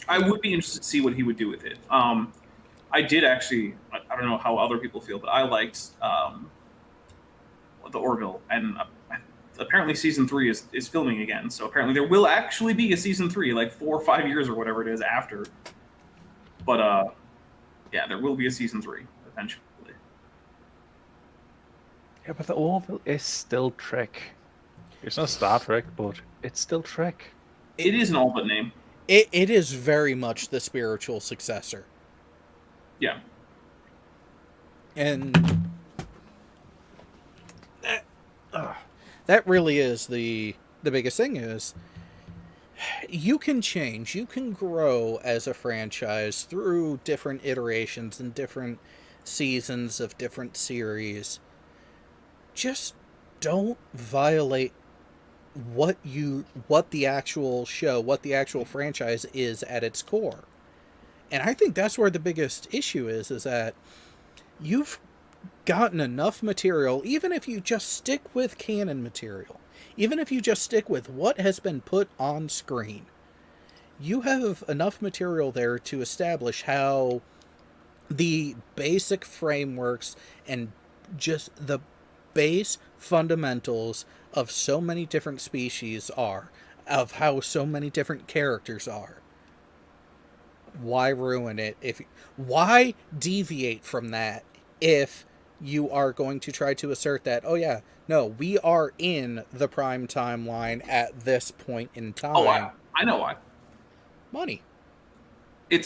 I would be interested to see what he would do with it. I did actually, I don't know how other people feel, but I liked the Orville, and apparently season 3 is filming again, so apparently there will actually be a season 3, like 4 or 5 years or whatever it is after. But yeah, there will be a season 3 eventually. Yeah, but the Orville is still Trek. It's not Star Trek, but it's still Trek. It is an all but name. It is very much the spiritual successor. Yeah. And that really is the biggest thing is you can change, you can grow as a franchise through different iterations and different seasons of different series. Just don't violate what the actual show, what the actual franchise is at its core. And I think that's where the biggest issue is that you've gotten enough material, even if you just stick with canon material, even if you just stick with what has been put on screen, you have enough material there to establish how the basic frameworks and just the base fundamentals of so many different species are, of how so many different characters are. Why ruin it? Why deviate from that if you are going to try to assert that, oh yeah, no, we are in the prime timeline at this point in time? Oh, I know why. Money. I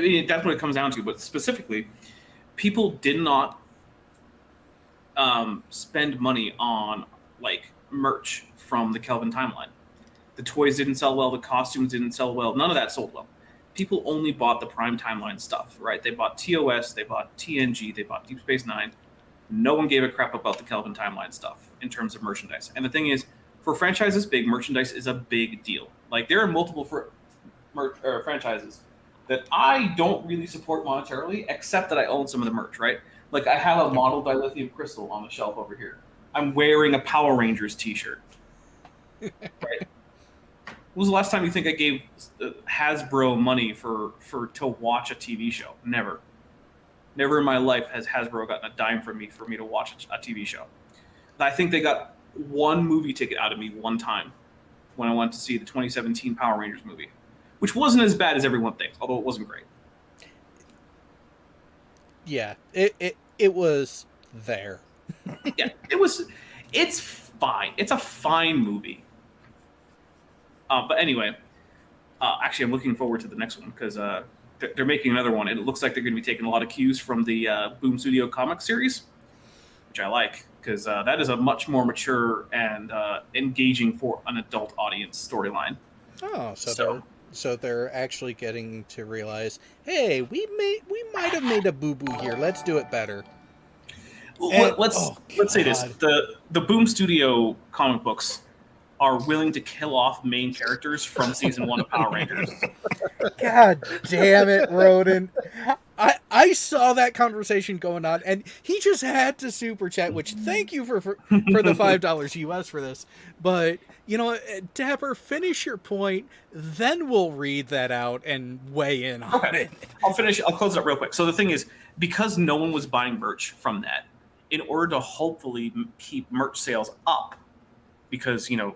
mean, that's what it comes down to. But specifically, people did not spend money on like merch from the Kelvin timeline. The toys didn't sell well. The costumes didn't sell well. None of that sold well. People only bought the prime timeline stuff, right? They bought TOS, they bought TNG, they bought Deep Space Nine. No one gave a crap about the Kelvin timeline stuff in terms of merchandise. And the thing is, for franchises big, merchandise is a big deal. Like, there are multiple franchises that I don't really support monetarily, except that I own some of the merch, right? Like, I have a model dilithium crystal on the shelf over here. I'm wearing a Power Rangers t-shirt. Right? When was the last time you think I gave Hasbro money to watch a TV show? Never. Never in my life has Hasbro gotten a dime from me for me to watch a TV show. I think they got one movie ticket out of me one time when I went to see the 2017 Power Rangers movie, which wasn't as bad as everyone thinks, although it wasn't great. Yeah, it was there. Yeah, it's fine. It's a fine movie. But anyway, actually, I'm looking forward to the next one because they're making another one. And it looks like they're going to be taking a lot of cues from the Boom Studio comic series, which I like because that is a much more mature and engaging for an adult audience storyline. Oh, so they're actually getting to realize, hey, we might have made a boo-boo here. Let's do it better. Well, let's say this: the Boom Studio comic books are willing to kill off main characters from season 1 of Power Rangers. God damn it, Roden. I saw that conversation going on, and he just had to super chat, which thank you for the $5 US for this. But, you know, Dapper, finish your point, then we'll read that out and weigh in on it. I'll close it up real quick. So the thing is, because no one was buying merch from that, in order to hopefully keep merch sales up, because, you know,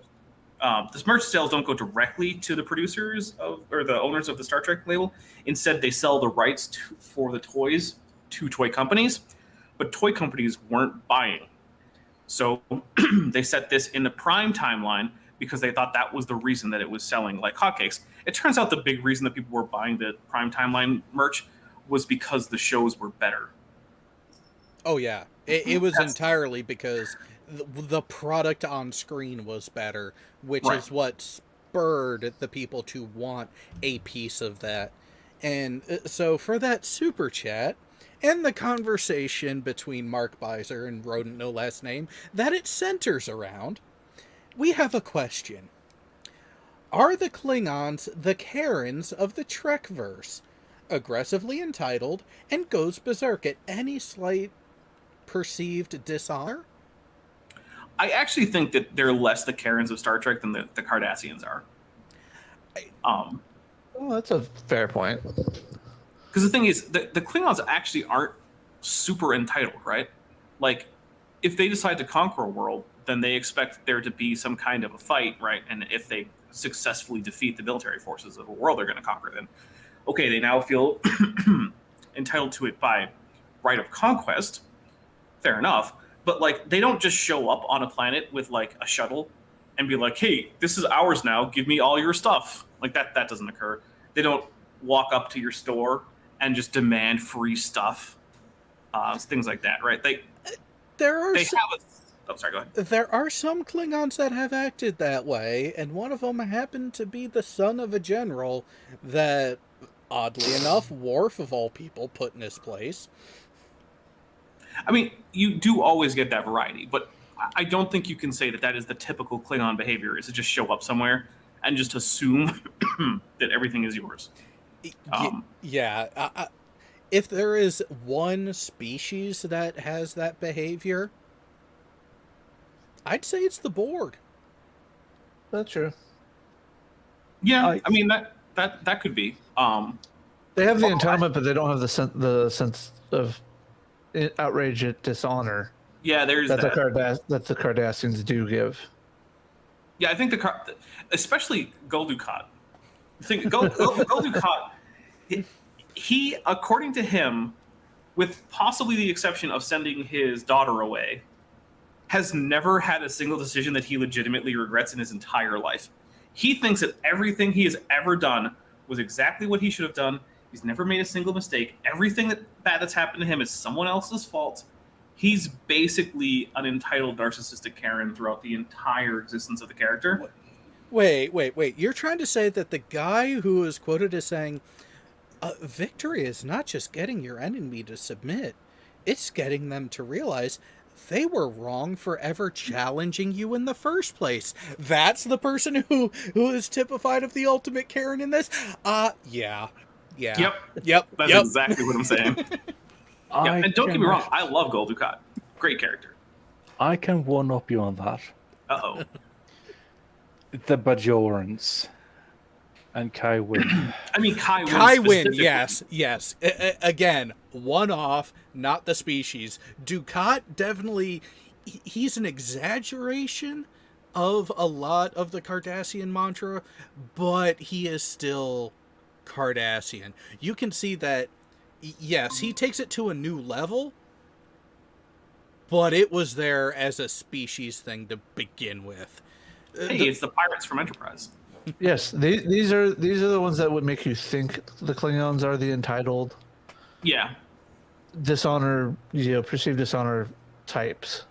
this merch sales don't go directly to the producers or the owners of the Star Trek label. Instead, they sell the rights for the toys to toy companies, but toy companies weren't buying. So they set this in the prime timeline because they thought that was the reason that it was selling like hotcakes. It turns out the big reason that people were buying the Prime Timeline merch was because the shows were better. Oh yeah, it was entirely because the product on screen was better, which Right. is what spurred the people to want a piece of that. And so for that super chat and the conversation between Mark Beiser and Rodent No Last Name that it centers around, we have a question. Are the Klingons the Karens of the Trekverse? Aggressively entitled and goes berserk at any slight perceived dishonor? I actually think that they're less the Karens of Star Trek than the Cardassians are. Well, that's a fair point. Because the thing is, the Klingons actually aren't super entitled, right? Like, if they decide to conquer a world, then they expect there to be some kind of a fight, right? And if they successfully defeat the military forces of a world they're going to conquer, then, okay, they now feel entitled to it by right of conquest. Fair enough. But, like, they don't just show up on a planet with, like, a shuttle and be like, hey, this is ours now, give me all your stuff. Like, that doesn't occur. They don't walk up to your store and just demand free stuff. Things like that, right? They have a... Oh, sorry, go ahead. There are some Klingons that have acted that way, and one of them happened to be the son of a general that, oddly enough, Worf, of all people, put in his place. I mean, you do always get that variety, but I don't think you can say that is the typical Klingon behavior, is to just show up somewhere and just assume that everything is yours. If there is one species that has that behavior, I'd say it's the Borg. That's true. Yeah, I mean, that could be. They have the entitlement, but they don't have the sense of outrage at dishonor. Yeah, there's that that. That the Cardassians do give. Yeah, I think especially Gul Dukat. Gul Dukat, he, according to him, with possibly the exception of sending his daughter away, has never had a single decision that he legitimately regrets in his entire life. He thinks that everything he has ever done was exactly what he should have done. He's never made a single mistake. Everything bad that's happened to him is someone else's fault. He's basically an entitled narcissistic Karen throughout the entire existence of the character. Wait. You're trying to say that the guy who is quoted as saying, victory is not just getting your enemy to submit, it's getting them to realize they were wrong for ever challenging you in the first place. That's the person who is typified of the ultimate Karen in this? Yeah. Yep. That's exactly what I'm saying. And don't get me wrong, I love Gul Dukat. Great character. I can one-up you on that. Uh-oh. The Bajorans and Kai Wynn. I mean, Kai Wynn, yes. Again, one-off, not the species. Dukat definitely, he's an exaggeration of a lot of the Cardassian mantra, but he is still Cardassian. You can see that, yes, he takes it to a new level, but it was there as a species thing to begin with. Hey, it's the pirates from Enterprise. Yes, these are the ones that would make you think the Klingons are the entitled, dishonor, perceived dishonor types.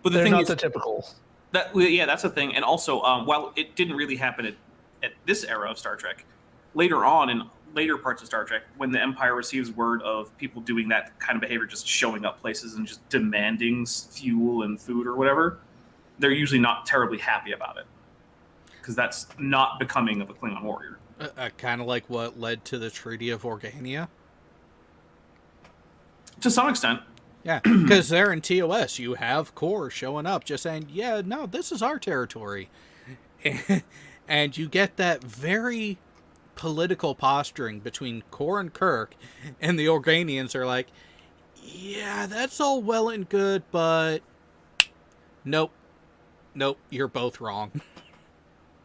But they're not the typical. That's the thing. And also, while it didn't really happen at this era of Star Trek, later on in later parts of Star Trek, when the Empire receives word of people doing that kind of behavior, just showing up places and just demanding fuel and food or whatever, they're usually not terribly happy about it. Because that's not becoming of a Klingon warrior. Kind of like what led to the Treaty of Organia? To some extent. Yeah, because there in TOS, you have Core showing up just saying, yeah, no, this is our territory. And you get that very political posturing between Core and Kirk, and the Organians are like, yeah, that's all well and good, but nope, you're both wrong.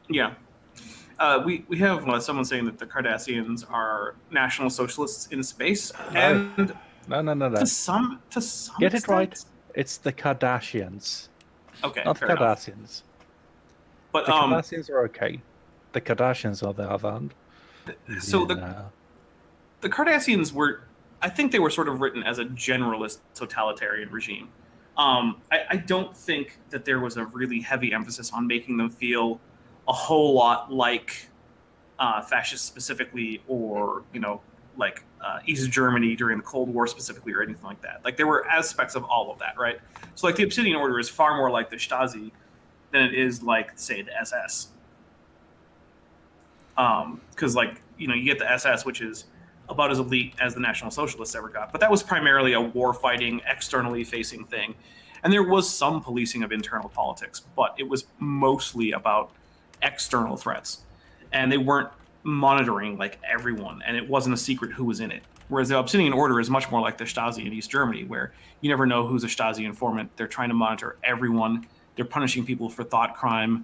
Yeah. We have someone saying that the Cardassians are National Socialists in space, and No. to some Get extent, it right. It's the Kardashians. Okay, not the fair enough. Cardassians. But The Cardassians are okay. The Kardashians, on the other hand. so Yeah. the Cardassians were, I think they were sort of written as a generalist totalitarian regime. I don't think that there was a really heavy emphasis on making them feel a whole lot like fascists specifically, or like East Germany during the Cold War specifically, or anything like that. Like there were aspects of all of that, right? So like the Obsidian Order is far more like the Stasi than it is like, say, the SS. Because like you get the SS, which is about as elite as the National Socialists ever got, but that was primarily a war-fighting, externally facing thing, and there was some policing of internal politics, but it was mostly about external threats, and they weren't monitoring like everyone, and it wasn't a secret who was in it. Whereas the Obsidian Order is much more like the Stasi in East Germany, where you never know who's a Stasi informant. They're trying to monitor everyone. They're punishing people for thought crime.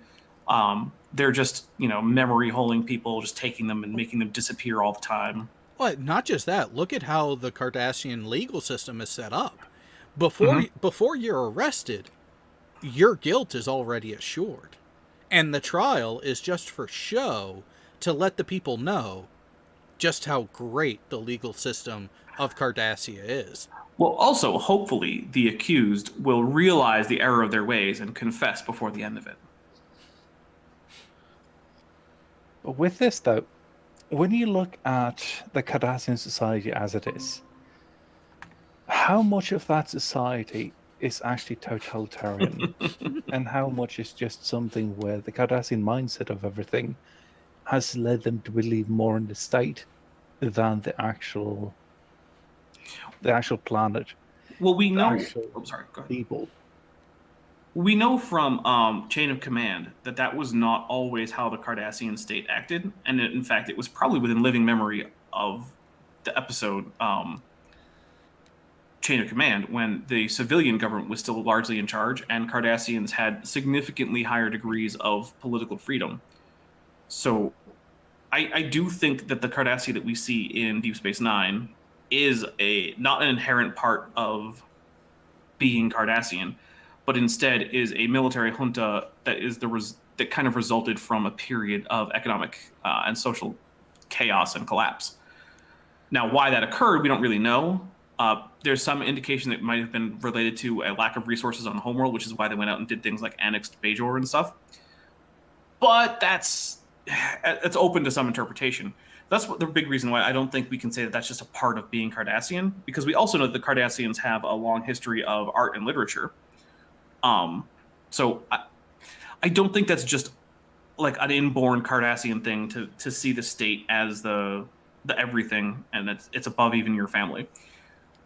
They're just, memory holding people, just taking them and making them disappear all the time. Well, not just that. Look at how the Cardassian legal system is set up. Before you're arrested, your guilt is already assured. And the trial is just for show to let the people know just how great the legal system of Cardassia is. Well, also, hopefully, the accused will realize the error of their ways and confess before the end of it. But with this, though, when you look at the Cardassian society as it is, how much of that society is actually totalitarian, and how much is just something where the Cardassian mindset of everything has led them to believe more in the state than the actual planet? Well, we know. Actual I'm sorry. Go ahead. people. We know from Chain of Command that was not always how the Cardassian state acted, and in fact, it was probably within living memory of the episode Chain of Command, when the civilian government was still largely in charge, and Cardassians had significantly higher degrees of political freedom. So, I do think that the Cardassia that we see in Deep Space Nine is not an inherent part of being Cardassian, but instead is a military junta that kind of resulted from a period of economic and social chaos and collapse. Now, why that occurred, we don't really know. There's some indication that it might have been related to a lack of resources on the homeworld, which is why they went out and did things like annexed Bajor and stuff. But that's open to some interpretation. That's the big reason why I don't think we can say that that's just a part of being Cardassian, because we also know that the Cardassians have a long history of art and literature. So I don't think that's just like an inborn Cardassian thing to see the state as the everything, and it's above even your family.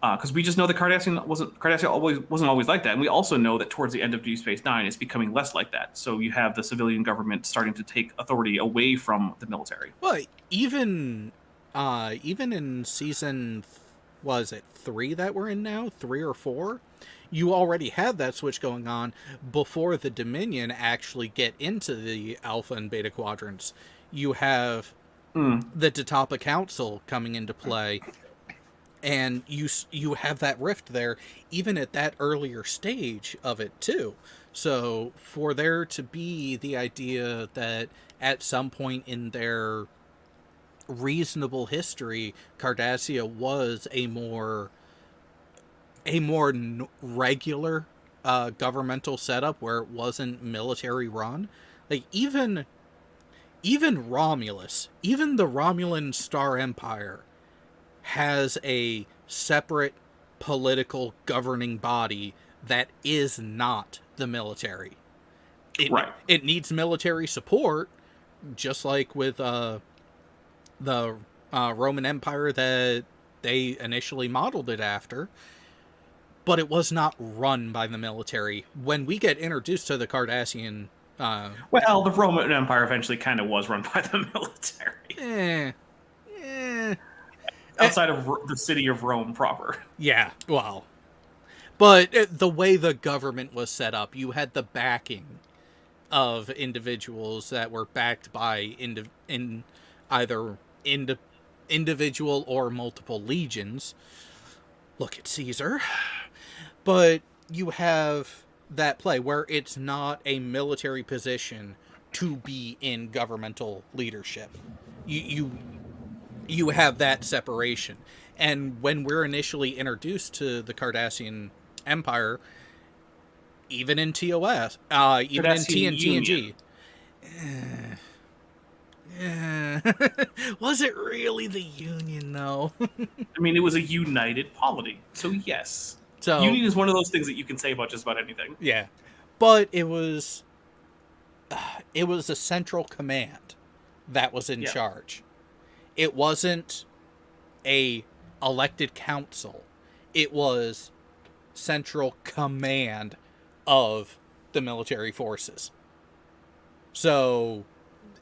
Because we just know that Cardassia wasn't always like that, and we also know that towards the end of Deep Space Nine, it's becoming less like that. So you have the civilian government starting to take authority away from the military. Well, even in season, was it 3 that we're in now, 3 or 4? You already had that switch going on before the Dominion actually get into the Alpha and Beta quadrants. You have the Tatapa Council coming into play, and you have that rift there, even at that earlier stage of it too. So for there to be the idea that at some point in their reasonable history, Cardassia was a more regular governmental setup where it wasn't military run. Like even Romulus, even the Romulan Star Empire has a separate political governing body that is not the military. It needs military support, just like with the Roman Empire that they initially modeled it after. But it was not run by the military. When we get introduced to the Cardassian... the Roman Empire eventually kind of was run by the military. Outside of the city of Rome proper. Yeah, well. But the way the government was set up, you had the backing of individuals that were backed by either individual or multiple legions. Look at Caesar. But you have that play where it's not a military position to be in governmental leadership. You have that separation. And when we're initially introduced to the Cardassian Empire, even in TOS, even in TNG, was it really the Union, though? I mean, it was a united polity, so yes. So Union is one of those things that you can say about just about anything. Yeah, but it was a central command that was in charge. It wasn't a elected council. It was central command of the military forces. So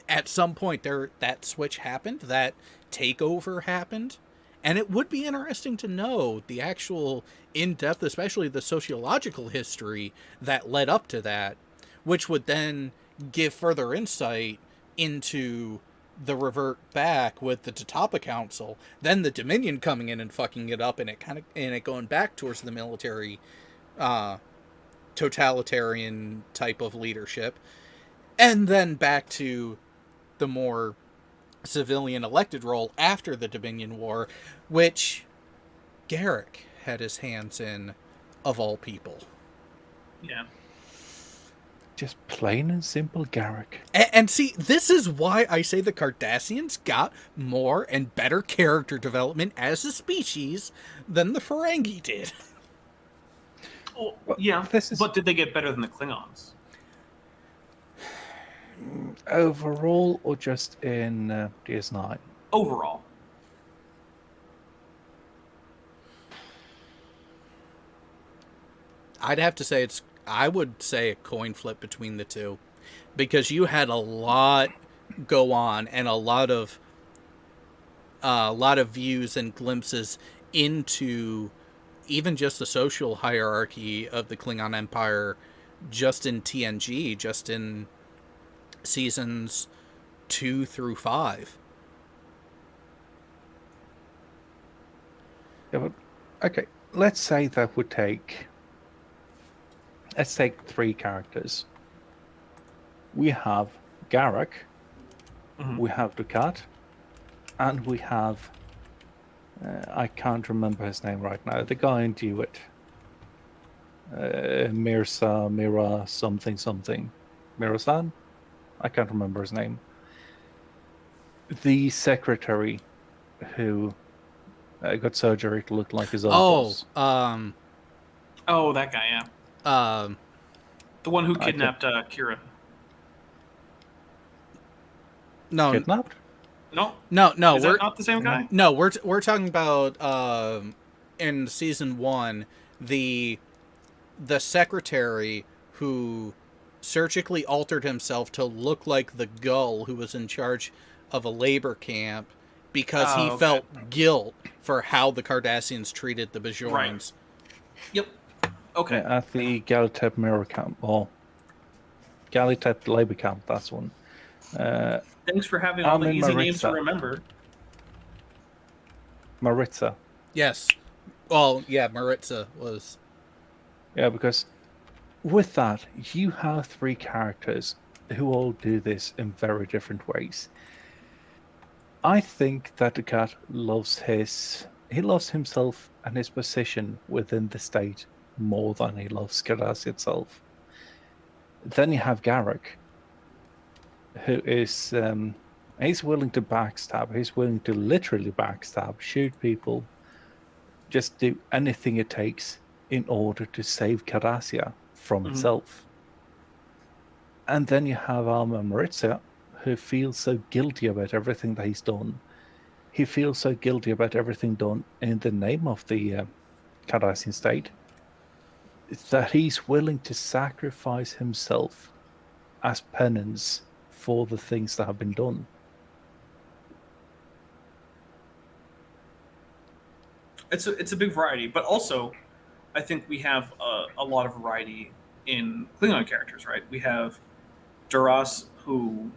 at some point that switch happened, that takeover happened, and it would be interesting to know the actual in-depth, especially the sociological history that led up to that, which would then give further insight into the revert back with the Tatapa Council, then the Dominion coming in and fucking it up, and it going back towards the military, totalitarian type of leadership, and then back to the more civilian elected role after the Dominion War, which Garrick had his hands in, of all people. Yeah. Just plain and simple Garrick. And see, this is why I say the Cardassians got more and better character development as a species than the Ferengi did. Oh, yeah, but did they get better than the Klingons? Overall, or just in DS9? Overall. I'd have to say I would say a coin flip between the two, because you had a lot go on and a lot of views and glimpses into even just the social hierarchy of the Klingon Empire, just in TNG, just in seasons 2 through 5. Yeah, but, okay, let's say that would take... Let's take 3 characters. We have Garrick, we have Dukat, and we have... I can't remember his name right now. The guy in Dewitt. Mira something. Mira-san? I can't remember his name. The secretary who got surgery to look like his own boss. Oh, that guy, yeah. The one who kidnapped Kira. No. Kidnapped? No. Is that not the same guy? No, we're talking about in season 1, the secretary who surgically altered himself to look like the gull who was in charge of a labor camp because he felt guilt for how the Cardassians treated the Bajorans. Right. Yep. Okay. Yeah, at the Galitep Mirror Camp, or Galitep Labor Camp, that's one. Thanks for having all the easy names to remember. Maritza. Yes. Well, yeah, Maritza was... Yeah, because with that, you have 3 characters who all do this in very different ways. I think that the cat loves himself and his position within the state more than he loves Karas itself. Then you have Garrick, who is he's willing to backstab. He's willing to literally backstab, shoot people, just do anything it takes in order to save Cardassia from itself. And then you have Alma Maritza, who feels so guilty about everything that he's done. He feels so guilty about everything done in the name of the Cardassian state that he's willing to sacrifice himself as penance for the things that have been done. It's a big variety, but also I think we have a lot of variety in Klingon characters, right? We have Duras, who,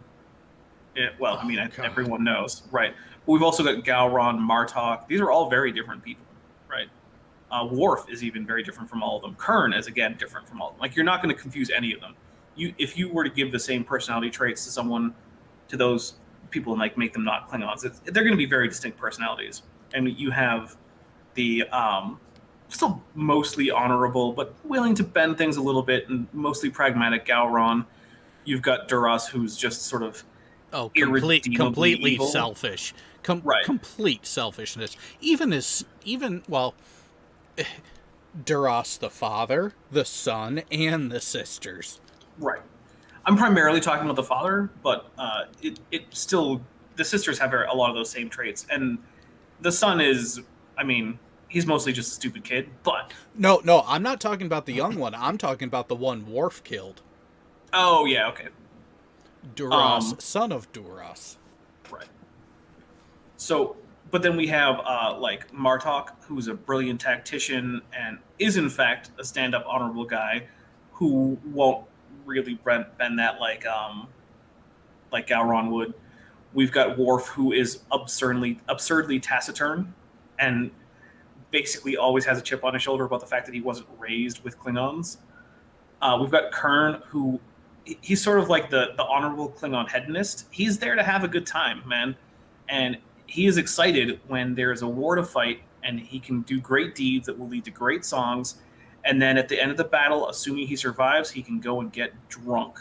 everyone knows, right? But we've also got Gowron, Martok. These are all very different people, right? Worf is even very different from all of them. Kern is, again, different from all of them. Like, you're not going to confuse any of them. if you were to give the same personality traits to those people and like make them not Klingons, they're going to be very distinct personalities. And you have the still mostly honorable but willing to bend things a little bit and mostly pragmatic Gowron. You've got Duras, who's just sort of completely evil. selfish, Right. complete selfishness. Even Duras, the father, the son, and the sisters. Right. I'm primarily talking about the father, but it still, the sisters have a lot of those same traits, and the son is, I mean, he's mostly just a stupid kid. But no, I'm not talking about the young one. I'm talking about the one Worf killed. Oh yeah, okay. Duras, son of Duras. Right. So, but then we have like Martok, who's a brilliant tactician and is in fact a stand-up, honorable guy, who won't really bend that like Gowron would. We've got Worf, who is absurdly taciturn, and basically always has a chip on his shoulder about the fact that he wasn't raised with Klingons. We've got Kern, who he's sort of like the honorable Klingon hedonist. He's there to have a good time, man, and he is excited when there is a war to fight, and he can do great deeds that will lead to great songs. And then at the end of the battle, assuming he survives, he can go and get drunk.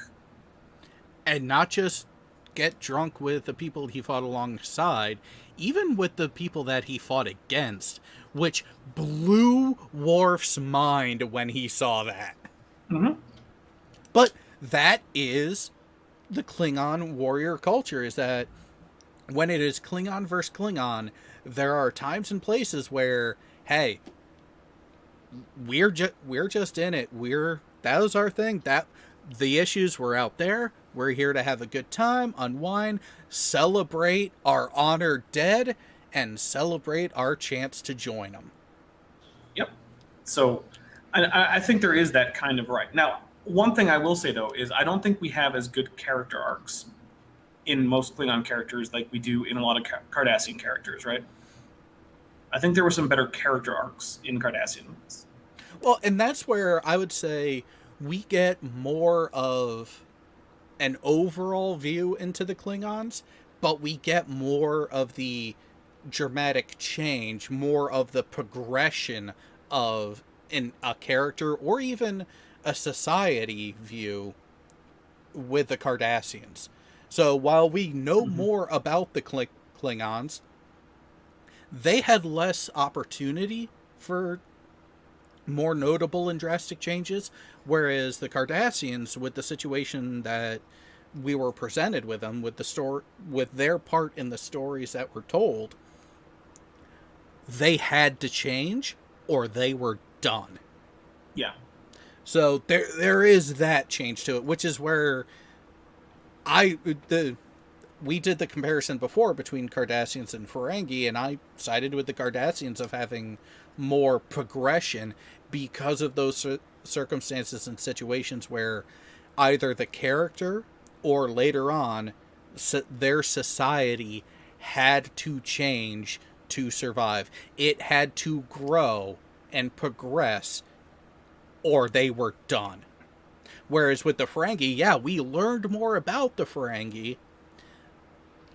And not just get drunk with the people he fought alongside, even with the people that he fought against, which blew Worf's mind when he saw that. Mm-hmm. But that is the Klingon warrior culture, is that when it is Klingon versus Klingon, there are times and places where, hey, we're just in it. That was our thing. That the issues were out there. We're here to have a good time, unwind, celebrate our honored dead, and celebrate our chance to join them. Yep. So I think there is that kind of right. Now, one thing I will say, though, is I don't think we have as good character arcs in most Klingon characters like we do in a lot of Cardassian characters, right? I think there were some better character arcs in Cardassians. Well, and that's where I would say we get more of an overall view into the Klingons, but we get more of the dramatic change, more of the progression of in a character or even a society view with the Cardassians. So while we know more about the Klingons, they had less opportunity for more notable and drastic changes, whereas the Cardassians, with the situation that we were presented with them, with their part in the stories that were told, they had to change or they were done. Yeah. So there is that change to it, which is where we did the comparison before between Cardassians and Ferengi, and I sided with the Cardassians of having more progression because of those circumstances and situations where either the character or later on their society had to change to survive. It had to grow and progress or they were done. Whereas with the Ferengi, yeah, we learned more about the Ferengi,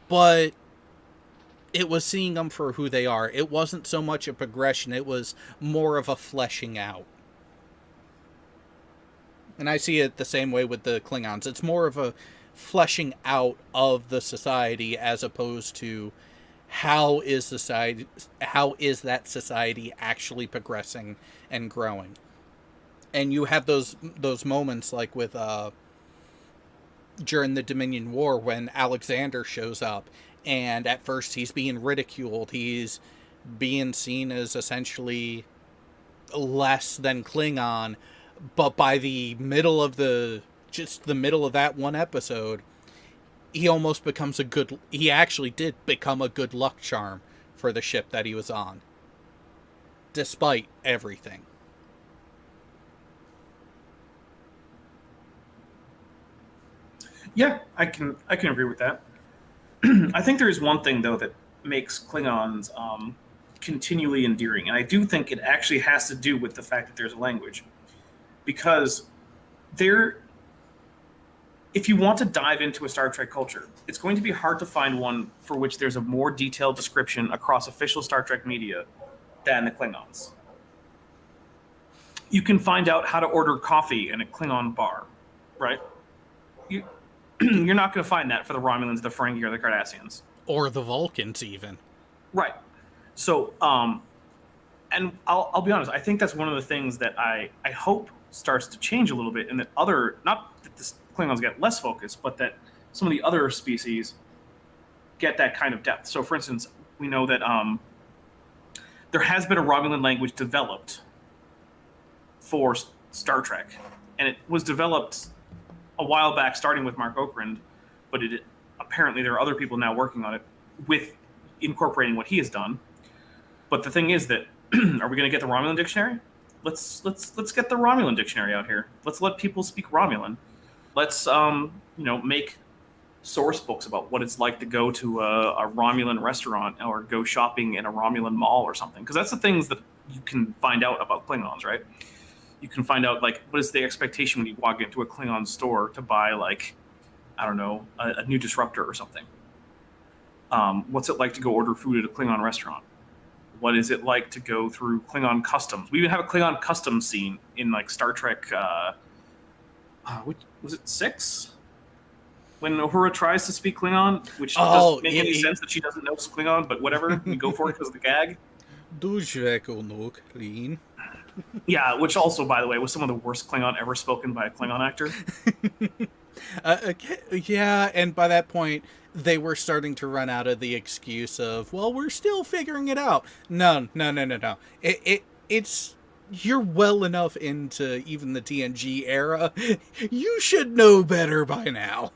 but it was seeing them for who they are. It wasn't so much a progression, it was more of a fleshing out. And I see it the same way with the Klingons. It's more of a fleshing out of the society as opposed to how is that society actually progressing and growing. And you have those moments like with during the Dominion War when Alexander shows up, and at first he's being ridiculed. He's being seen as essentially less than Klingon, but by the middle of the middle of that one episode, he almost becomes he actually did become a good luck charm for the ship that he was on, despite everything. Yeah, I can agree with that. I think there is one thing though that makes Klingons continually endearing, and I do think it actually has to do with the fact that there's a language, because if you want to dive into a Star Trek culture, it's going to be hard to find one for which there's a more detailed description across official Star Trek media than the Klingons. You can find out how to order coffee in a Klingon bar, right? You're not going to find that for the Romulans, the Ferengi, or the Cardassians. Or the Vulcans, even. Right. So, and I'll be honest, I think that's one of the things that I hope starts to change a little bit, and that not that the Klingons get less focus, but that some of the other species get that kind of depth. So, for instance, we know that there has been a Romulan language developed for Star Trek, and it was developed a while back, starting with Mark Okrand, but apparently there are other people now working on it with incorporating what he has done. But the thing is that, are we going to get the Romulan dictionary? Let's get the Romulan dictionary out here. Let's let people speak Romulan. Let's make source books about what it's like to go to a Romulan restaurant or go shopping in a Romulan mall or something. Because that's the things that you can find out about Klingons, right? You can find out, like, what is the expectation when you walk into a Klingon store to buy, like, I don't know, a new disruptor or something. What's it like to go order food at a Klingon restaurant? What is it like to go through Klingon customs? We even have a Klingon customs scene in, like, Star Trek, was it 6? When Uhura tries to speak Klingon, which doesn't make any sense that she doesn't know Klingon, but whatever, we go for it because of the gag. Yeah, which also, by the way, was some of the worst Klingon ever spoken by a Klingon actor. Yeah, and by that point, they were starting to run out of the excuse of, well, we're still figuring it out. No. It's you're well enough into even the TNG era. You should know better by now.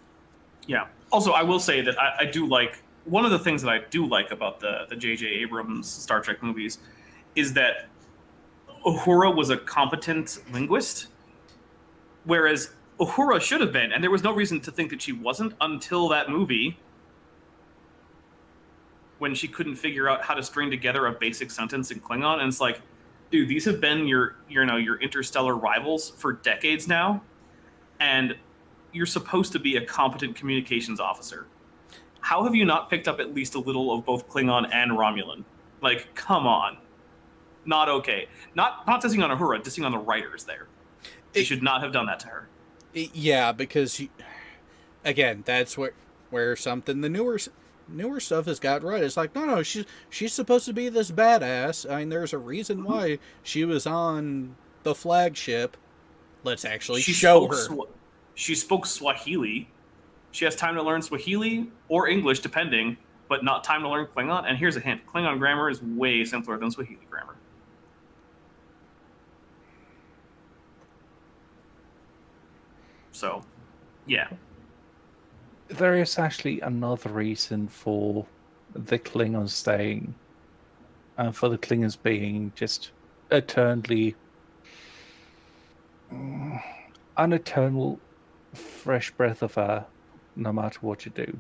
Yeah. Also, I will say that I do like, one of the things that I do like about the J.J. Abrams Star Trek movies is that Uhura was a competent linguist, whereas Uhura should have been, and there was no reason to think that she wasn't until that movie, when she couldn't figure out how to string together a basic sentence in Klingon. And it's like, dude, these have been your interstellar rivals for decades now, and you're supposed to be a competent communications officer. How have you not picked up at least a little of both Klingon and Romulan? Like, come on. Not okay. Not dissing on Uhura, dissing on the writers there. They should not have done that to her. Yeah, because again, that's where something the newer stuff has got right. It's like, no, she's supposed to be this badass. I mean, there's a reason why she was on the flagship. Let's actually show her. She spoke Swahili. She has time to learn Swahili or English, depending, but not time to learn Klingon. And here's a hint: Klingon grammar is way simpler than Swahili grammar. So, yeah. There is actually another reason for the Klingons staying, and for the Klingons being just eternally an eternal fresh breath of air, no matter what you do.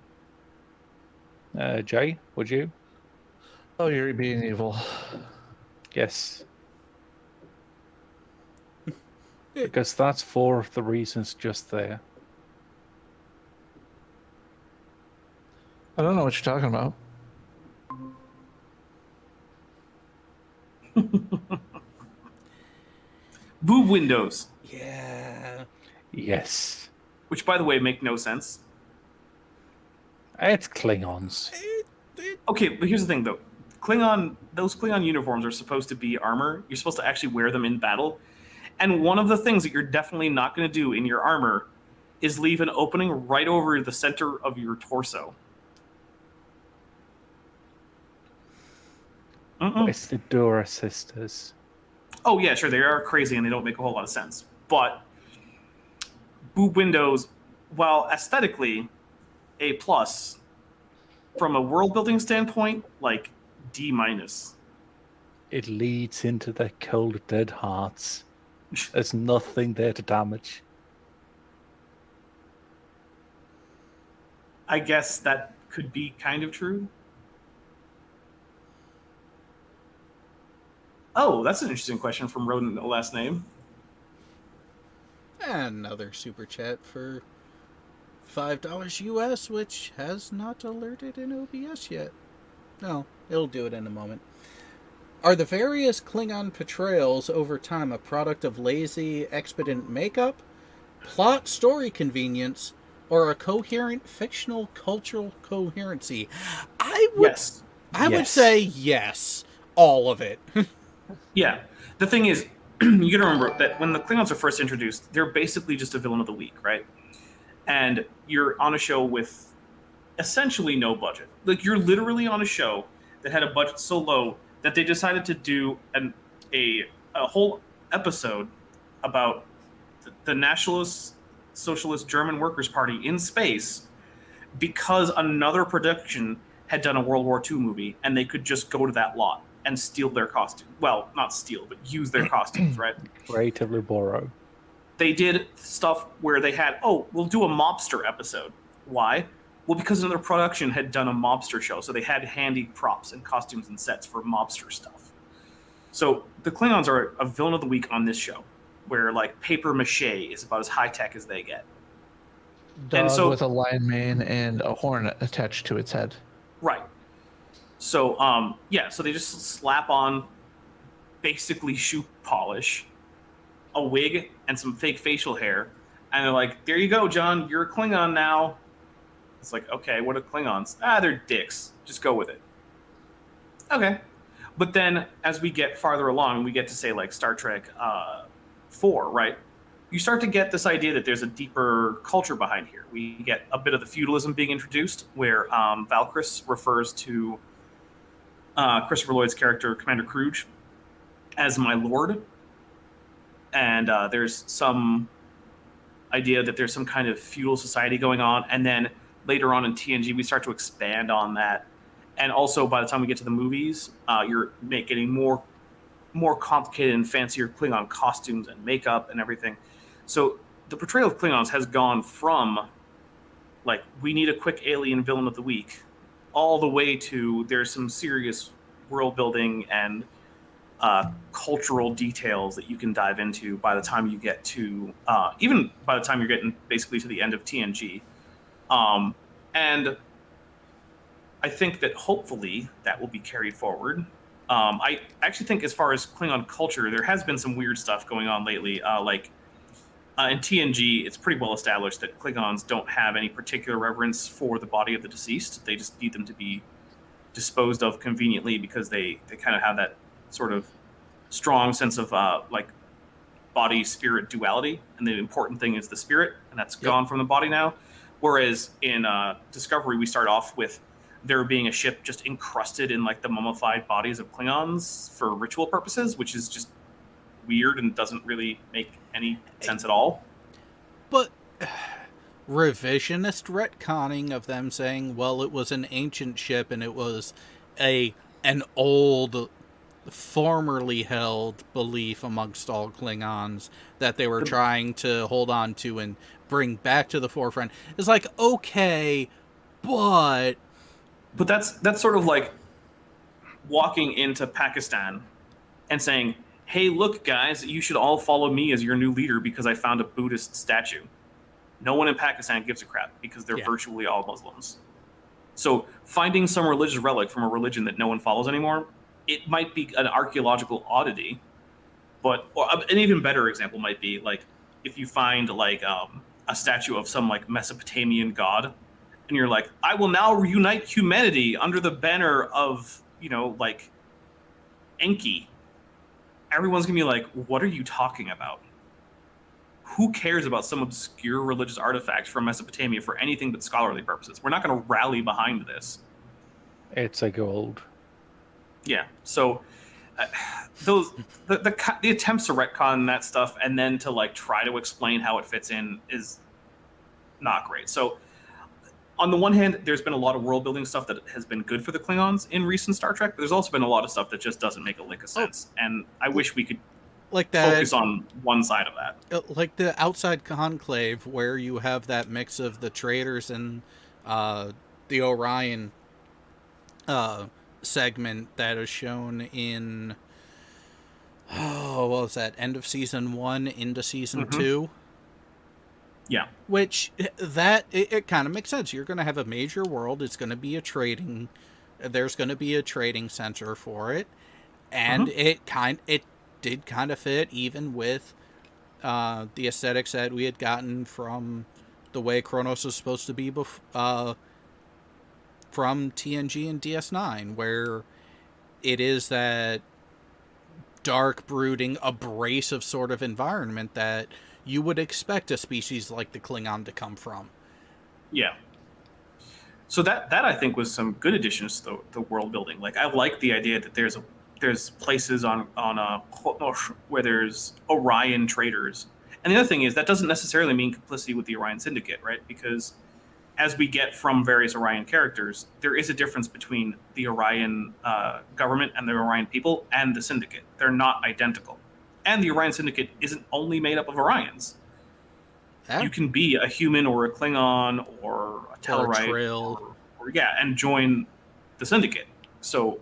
Jay, would you? Oh, you're being evil. Yes. Because that's 4 of the reasons just there. I don't know what you're talking about. Boob windows. Yeah. Yes. Which, by the way, make no sense. It's Klingons. Okay, but here's the thing, though. Those Klingon uniforms are supposed to be armor. You're supposed to actually wear them in battle. And one of the things that you're definitely not going to do in your armor is leave an opening right over the center of your torso. It's the Dora sisters. Oh, yeah, sure, they are crazy and they don't make a whole lot of sense. But boob windows, while aesthetically A+, from a world-building standpoint, like D-. It leads into their cold, dead hearts. There's nothing there to damage. I guess that could be kind of true. Oh, that's an interesting question from Rodent, the last name. Another super chat for $5 US, which has not alerted in OBS yet. No, it'll do it in a moment. Are the various Klingon portrayals over time a product of lazy, expedient makeup, plot story convenience, or a coherent fictional cultural coherency? I would Yes. say yes. All of it. Yeah. The thing is, you gotta remember that when the Klingons are first introduced, they're basically just a villain of the week, right? And you're on a show with essentially no budget. Like, you're literally on a show that had a budget so low that they decided to do a whole episode about the Nationalist Socialist German Workers' Party in space because another production had done a World War II movie, and they could just go to that lot and steal their costume. Well, not steal, but use their costumes, right? Creatively borrow. They did stuff where they had, we'll do a mobster episode. Why? Well, because another production had done a mobster show, so they had handy props and costumes and sets for mobster stuff. So the Klingons are a villain of the week on this show, where like paper mache is about as high tech as they get. Dog with a lion mane and a horn attached to its head. Right. So so they just slap on basically shoe polish, a wig, and some fake facial hair, and they're like, "There you go, John. You're a Klingon now." It's like, okay, what are Klingons? They're dicks. Just go with it. Okay. But then, as we get farther along, we get to say, like, Star Trek 4, right? You start to get this idea that there's a deeper culture behind here. We get a bit of the feudalism being introduced, where Valkyris refers to Christopher Lloyd's character, Commander Kruge, as my lord. And there's some idea that there's some kind of feudal society going on. And then later on in TNG, we start to expand on that. And also, by the time we get to the movies, you're getting more complicated and fancier Klingon costumes and makeup and everything. So the portrayal of Klingons has gone from, like, we need a quick alien villain of the week, all the way to there's some serious world building and cultural details that you can dive into by the time you get to, even by the time you're getting basically to the end of TNG. And I think that hopefully that will be carried forward. I actually think as far as Klingon culture, there has been some weird stuff going on lately. In TNG, it's pretty well established that Klingons don't have any particular reverence for the body of the deceased. They just need them to be disposed of conveniently because they kind of have that sort of strong sense of body-spirit duality. And the important thing is the spirit, and that's gone from the body now. Whereas in Discovery, we start off with there being a ship just encrusted in like the mummified bodies of Klingons for ritual purposes, which is just weird and doesn't really make any sense at all. But revisionist retconning of them saying, well, it was an ancient ship and it was an old, formerly held belief amongst all Klingons that they were trying to hold on to and bring back to the forefront. It's like, okay, but that's sort of like walking into Pakistan and saying, hey, look, guys, you should all follow me as your new leader because I found a Buddhist statue. No one in Pakistan gives a crap because they're virtually all Muslims. So finding some religious relic from a religion that no one follows anymore, it might be an archaeological oddity, but an even better example might be like if you find like a statue of some like Mesopotamian god, and you're like, I will now reunite humanity under the banner of, like Enki. Everyone's gonna be like, what are you talking about? Who cares about some obscure religious artifact from Mesopotamia for anything but scholarly purposes? We're not going to rally behind this. It's a gold. Yeah. So the attempts to retcon that stuff and then to like try to explain how it fits in is not great. So on the one hand, there's been a lot of world building stuff that has been good for the Klingons in recent Star Trek, but there's also been a lot of stuff that just doesn't make a lick of sense. And I wish we could like that, focus on one side of that. Like the outside conclave where you have that mix of the traders and the Orion segment that is shown in what was that, end of season 1 into season 2. Yeah. Which it kind of makes sense. You're going to have a major world. It's going to be a trading. There's going to be a trading center for it, and it did kind of fit even with the aesthetics that we had gotten from the way Kronos was supposed to be from TNG and DS9, where it is that dark, brooding, abrasive sort of environment that you would expect a species like the Klingon to come from. Yeah. So that I think was some good additions to the world building. Like, I like the idea that there's places on where there's Orion traders. And the other thing is that doesn't necessarily mean complicity with the Orion Syndicate, right? Because as we get from various Orion characters, there is a difference between the Orion government and the Orion people and the Syndicate. They're not identical. And the Orion Syndicate isn't only made up of Orions. You can be a human or a Klingon or a Telluride or and join the Syndicate. So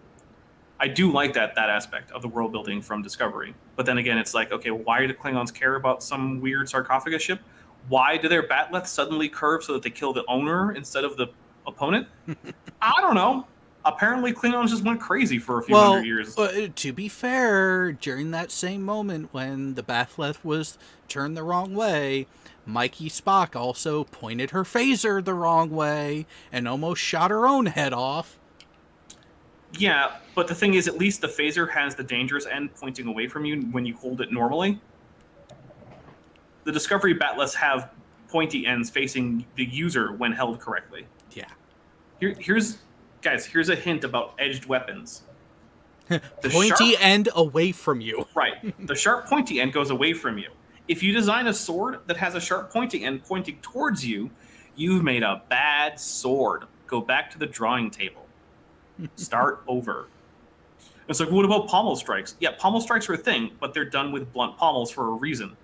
I do like that aspect of the world building from Discovery. But then again, it's like, okay, why do Klingons care about some weird sarcophagus ship? Why do their batleth suddenly curve so that they kill the owner instead of the opponent? I don't know. Apparently, Klingons just went crazy for a few hundred years. To be fair, during that same moment when the batleth was turned the wrong way, Mikey Spock also pointed her phaser the wrong way and almost shot her own head off. Yeah, but the thing is, at least the phaser has the dangerous end pointing away from you when you hold it normally. The Discovery batleths have pointy ends facing the user when held correctly. Yeah. Here's a hint about edged weapons. Pointy end away from you. Right. The sharp pointy end goes away from you. If you design a sword that has a sharp pointy end pointing towards you, you've made a bad sword. Go back to the drawing table. Start over. It's like, what about pommel strikes? Yeah, pommel strikes are a thing, but they're done with blunt pommels for a reason.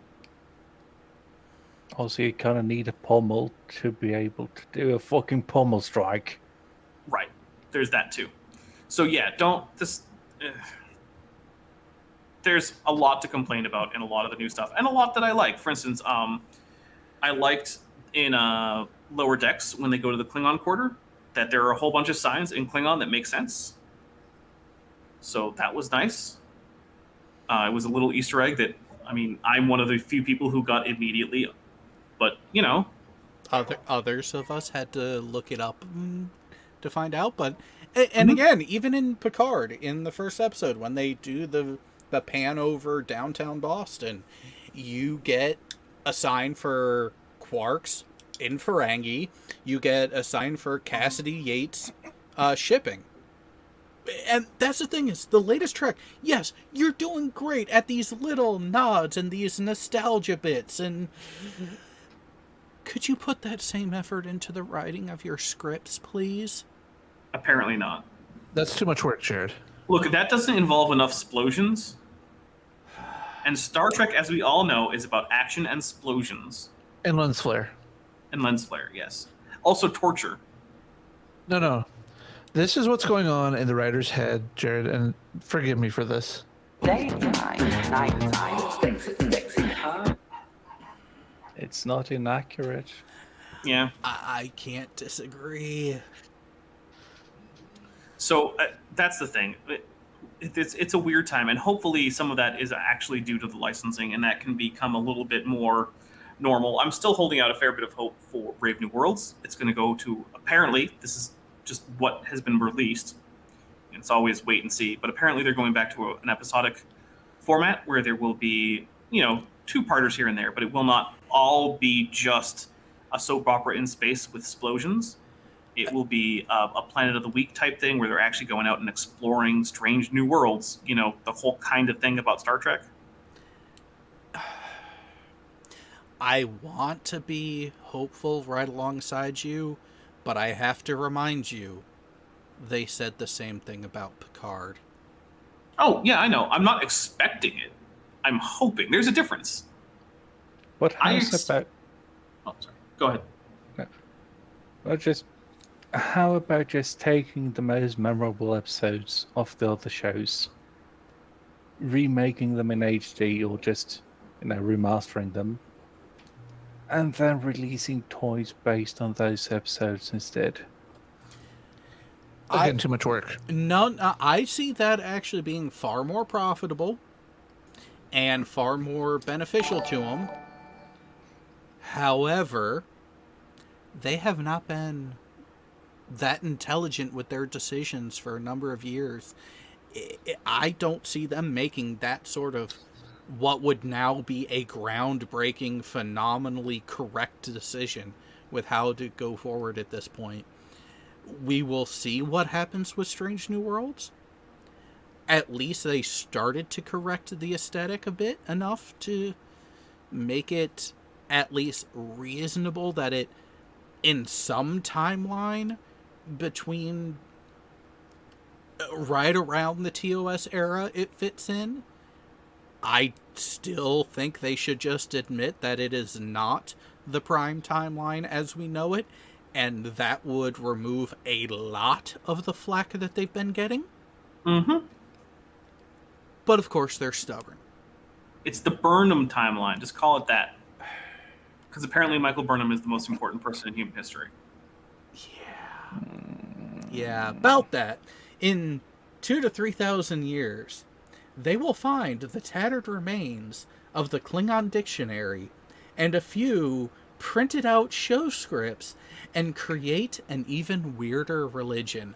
Also, you kind of need a pommel to be able to do a fucking pommel strike. Right. There's that too. So yeah, there's a lot to complain about in a lot of the new stuff, and a lot that I like. For instance, I liked in Lower Decks when they go to the Klingon quarter that there are a whole bunch of signs in Klingon that make sense. So that was nice. It was a little Easter egg that, I mean, I'm one of the few people who got immediately, but you know, others of us had to look it up to find out. But and again, even in Picard in the first episode when they do the pan over downtown Boston, you get a sign for Quarks in Ferengi. You get a sign for Cassidy Yates shipping. And that's the thing, is the latest Trek, yes, you're doing great at these little nods and these nostalgia bits, and could you put that same effort into the writing of your scripts, please? Apparently not. That's too much work, Jared. Look, that doesn't involve enough explosions. And Star Trek, as we all know, is about action and explosions. And lens flare. And lens flare, yes. Also torture. No. This is what's going on in the writer's head, Jared, and forgive me for this. Daytime, nighttime, sexy, huh? It's not inaccurate. Yeah. I can't disagree. So that's the thing. It's a weird time, and hopefully some of that is actually due to the licensing, and that can become a little bit more normal. I'm still holding out a fair bit of hope for Brave New Worlds. It's going to go to, apparently, this is just what has been released. It's always wait and see, but apparently they're going back to an episodic format where there will be, two-parters here and there, but it will not all be just a soap opera in space with explosions. It will be a Planet of the Week type thing where they're actually going out and exploring strange new worlds, the whole kind of thing about Star Trek. I want to be hopeful right alongside you, but I have to remind you, they said the same thing about Picard. Oh, yeah, I know. I'm not expecting it. I'm hoping. There's a difference. But Oh, sorry. Go ahead. How about just taking the most memorable episodes of the other shows, remaking them in HD, or just, remastering them, and then releasing toys based on those episodes instead. Again, too much work. No, I see that actually being far more profitable and far more beneficial to them. However, they have not been that intelligent with their decisions for a number of years. I don't see them making that sort of what would now be a groundbreaking, phenomenally correct decision with how to go forward at this point. We will see what happens with Strange New Worlds. At least they started to correct the aesthetic a bit enough to make it at least reasonable that it, in some timeline between right around the TOS era, it fits in. I still think they should just admit that it is not the prime timeline as we know it, and that would remove a lot of the flack that they've been getting. Mm-hmm. But of course, they're stubborn. It's the Burnham timeline. Just call it that. Because apparently Michael Burnham is the most important person in human history. Yeah, about that. In 2,000 to 3,000 years, they will find the tattered remains of the Klingon dictionary and a few printed out show scripts and create an even weirder religion.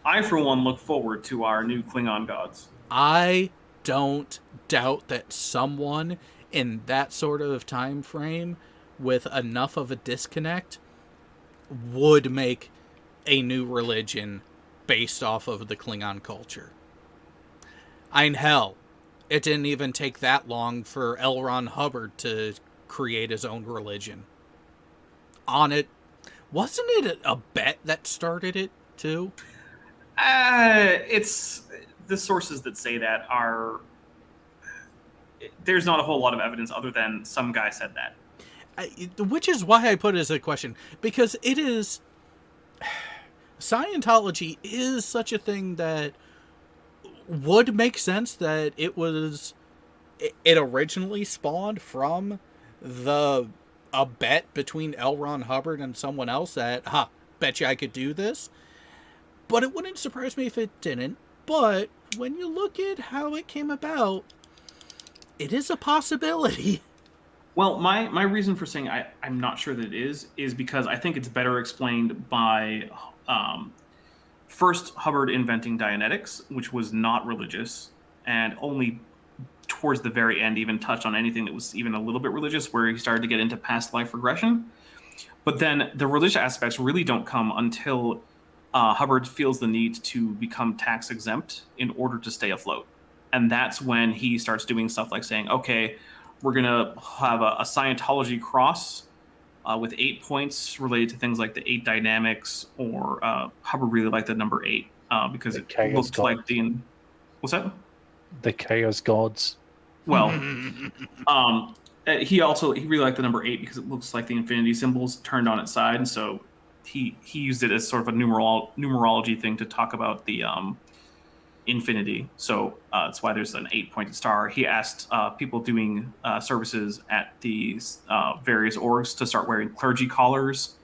I, for one, look forward to our new Klingon gods. I don't doubt that someone in that sort of time frame with enough of a disconnect would make a new religion based off of the Klingon culture. Hell, it didn't even take that long for L. Ron Hubbard to create his own religion. Wasn't it a bet that started it, too? It's the sources that say that are... There's not a whole lot of evidence other than some guy said that. Which is why I put it as a question. Because it is... Scientology is such a thing that would make sense that it originally spawned from a bet between L. Ron Hubbard and someone else that, bet you I could do this. But it wouldn't surprise me if it didn't. But when you look at how it came about, it is a possibility. Well, my reason for saying I'm not sure that it is because I think it's better explained by first Hubbard inventing Dianetics, which was not religious, and only towards the very end even touched on anything that was even a little bit religious, where he started to get into past life regression. But then the religious aspects really don't come until Hubbard feels the need to become tax exempt in order to stay afloat. And that's when he starts doing stuff like saying, okay, we're going to have a Scientology cross with 8 points related to things like the 8 dynamics, or Hubbard really liked the number 8 because it looked like the... What's that? The Chaos Gods. Well, he really liked the number 8 because it looks like the infinity symbols turned on its side, and so he used it as sort of a numerology thing to talk about the infinity. So that's why there's an 8-pointed star. He asked people doing services at these various orgs to start wearing clergy collars.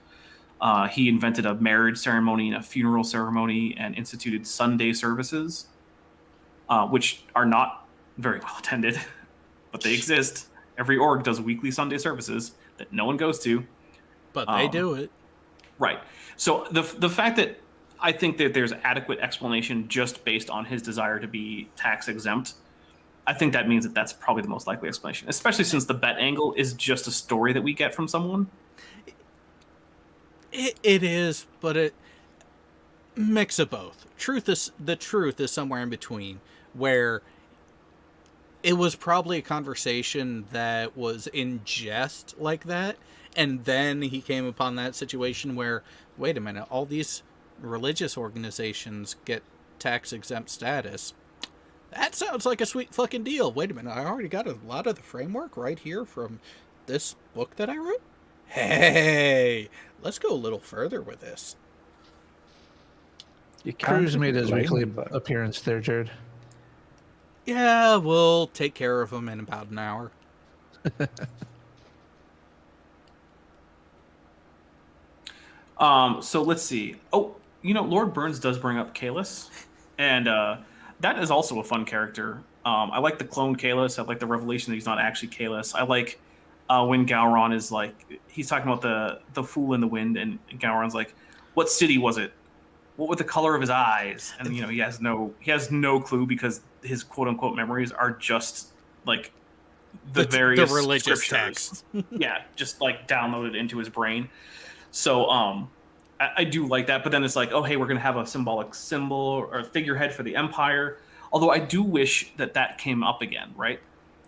He invented a marriage ceremony and a funeral ceremony and instituted Sunday services, which are not very well attended, but they exist. Every org does weekly Sunday services that no one goes to. But they do it. Right. So the fact that I think that there's adequate explanation just based on his desire to be tax exempt, I think that means that that's probably the most likely explanation, especially since the bet angle is just a story that we get from someone. It is, but it mix of both. The truth is somewhere in between, where it was probably a conversation that was in jest like that, and then he came upon that situation where, wait a minute, all these religious organizations get tax exempt status. That sounds like a sweet fucking deal. Wait a minute, I already got a lot of the framework right here from this book that I wrote. Hey, let's go a little further with this. Cruz made his weekly appearance there, Jared. Yeah, we'll take care of him in about an hour. So let's see. Oh, Lord Burns does bring up Kalis, and that is also a fun character. I like the clone Kalis. I like the revelation that he's not actually Kalis. I like when Gowron is like, he's talking about the fool in the wind, and Gowron's like, "What city was it? What was the color of his eyes?" And he has no clue because his quote unquote memories are just like the various religious scriptures. text. Yeah, just like downloaded into his brain. So I do like that, but then it's like, oh hey, we're gonna have a symbolic symbol or a figurehead for the Empire. Although I do wish that came up again, right?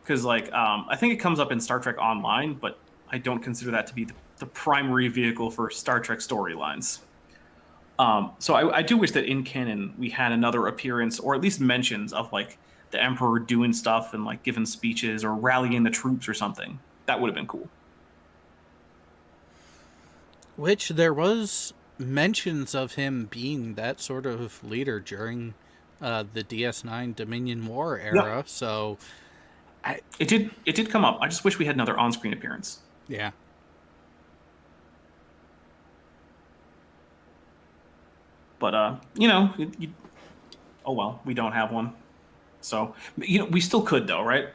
Because like I think it comes up in Star Trek Online, but I don't consider that to be the primary vehicle for Star Trek storylines. So I do wish that in canon we had another appearance, or at least mentions of like the Emperor doing stuff and like giving speeches or rallying the troops or something. That would have been cool. Which there was mentions of him being that sort of leader during the DS9 Dominion War era. Yeah. So it did come up. I just wish we had another on-screen appearance. yeah. But oh well, we don't have one. So we still could though, right?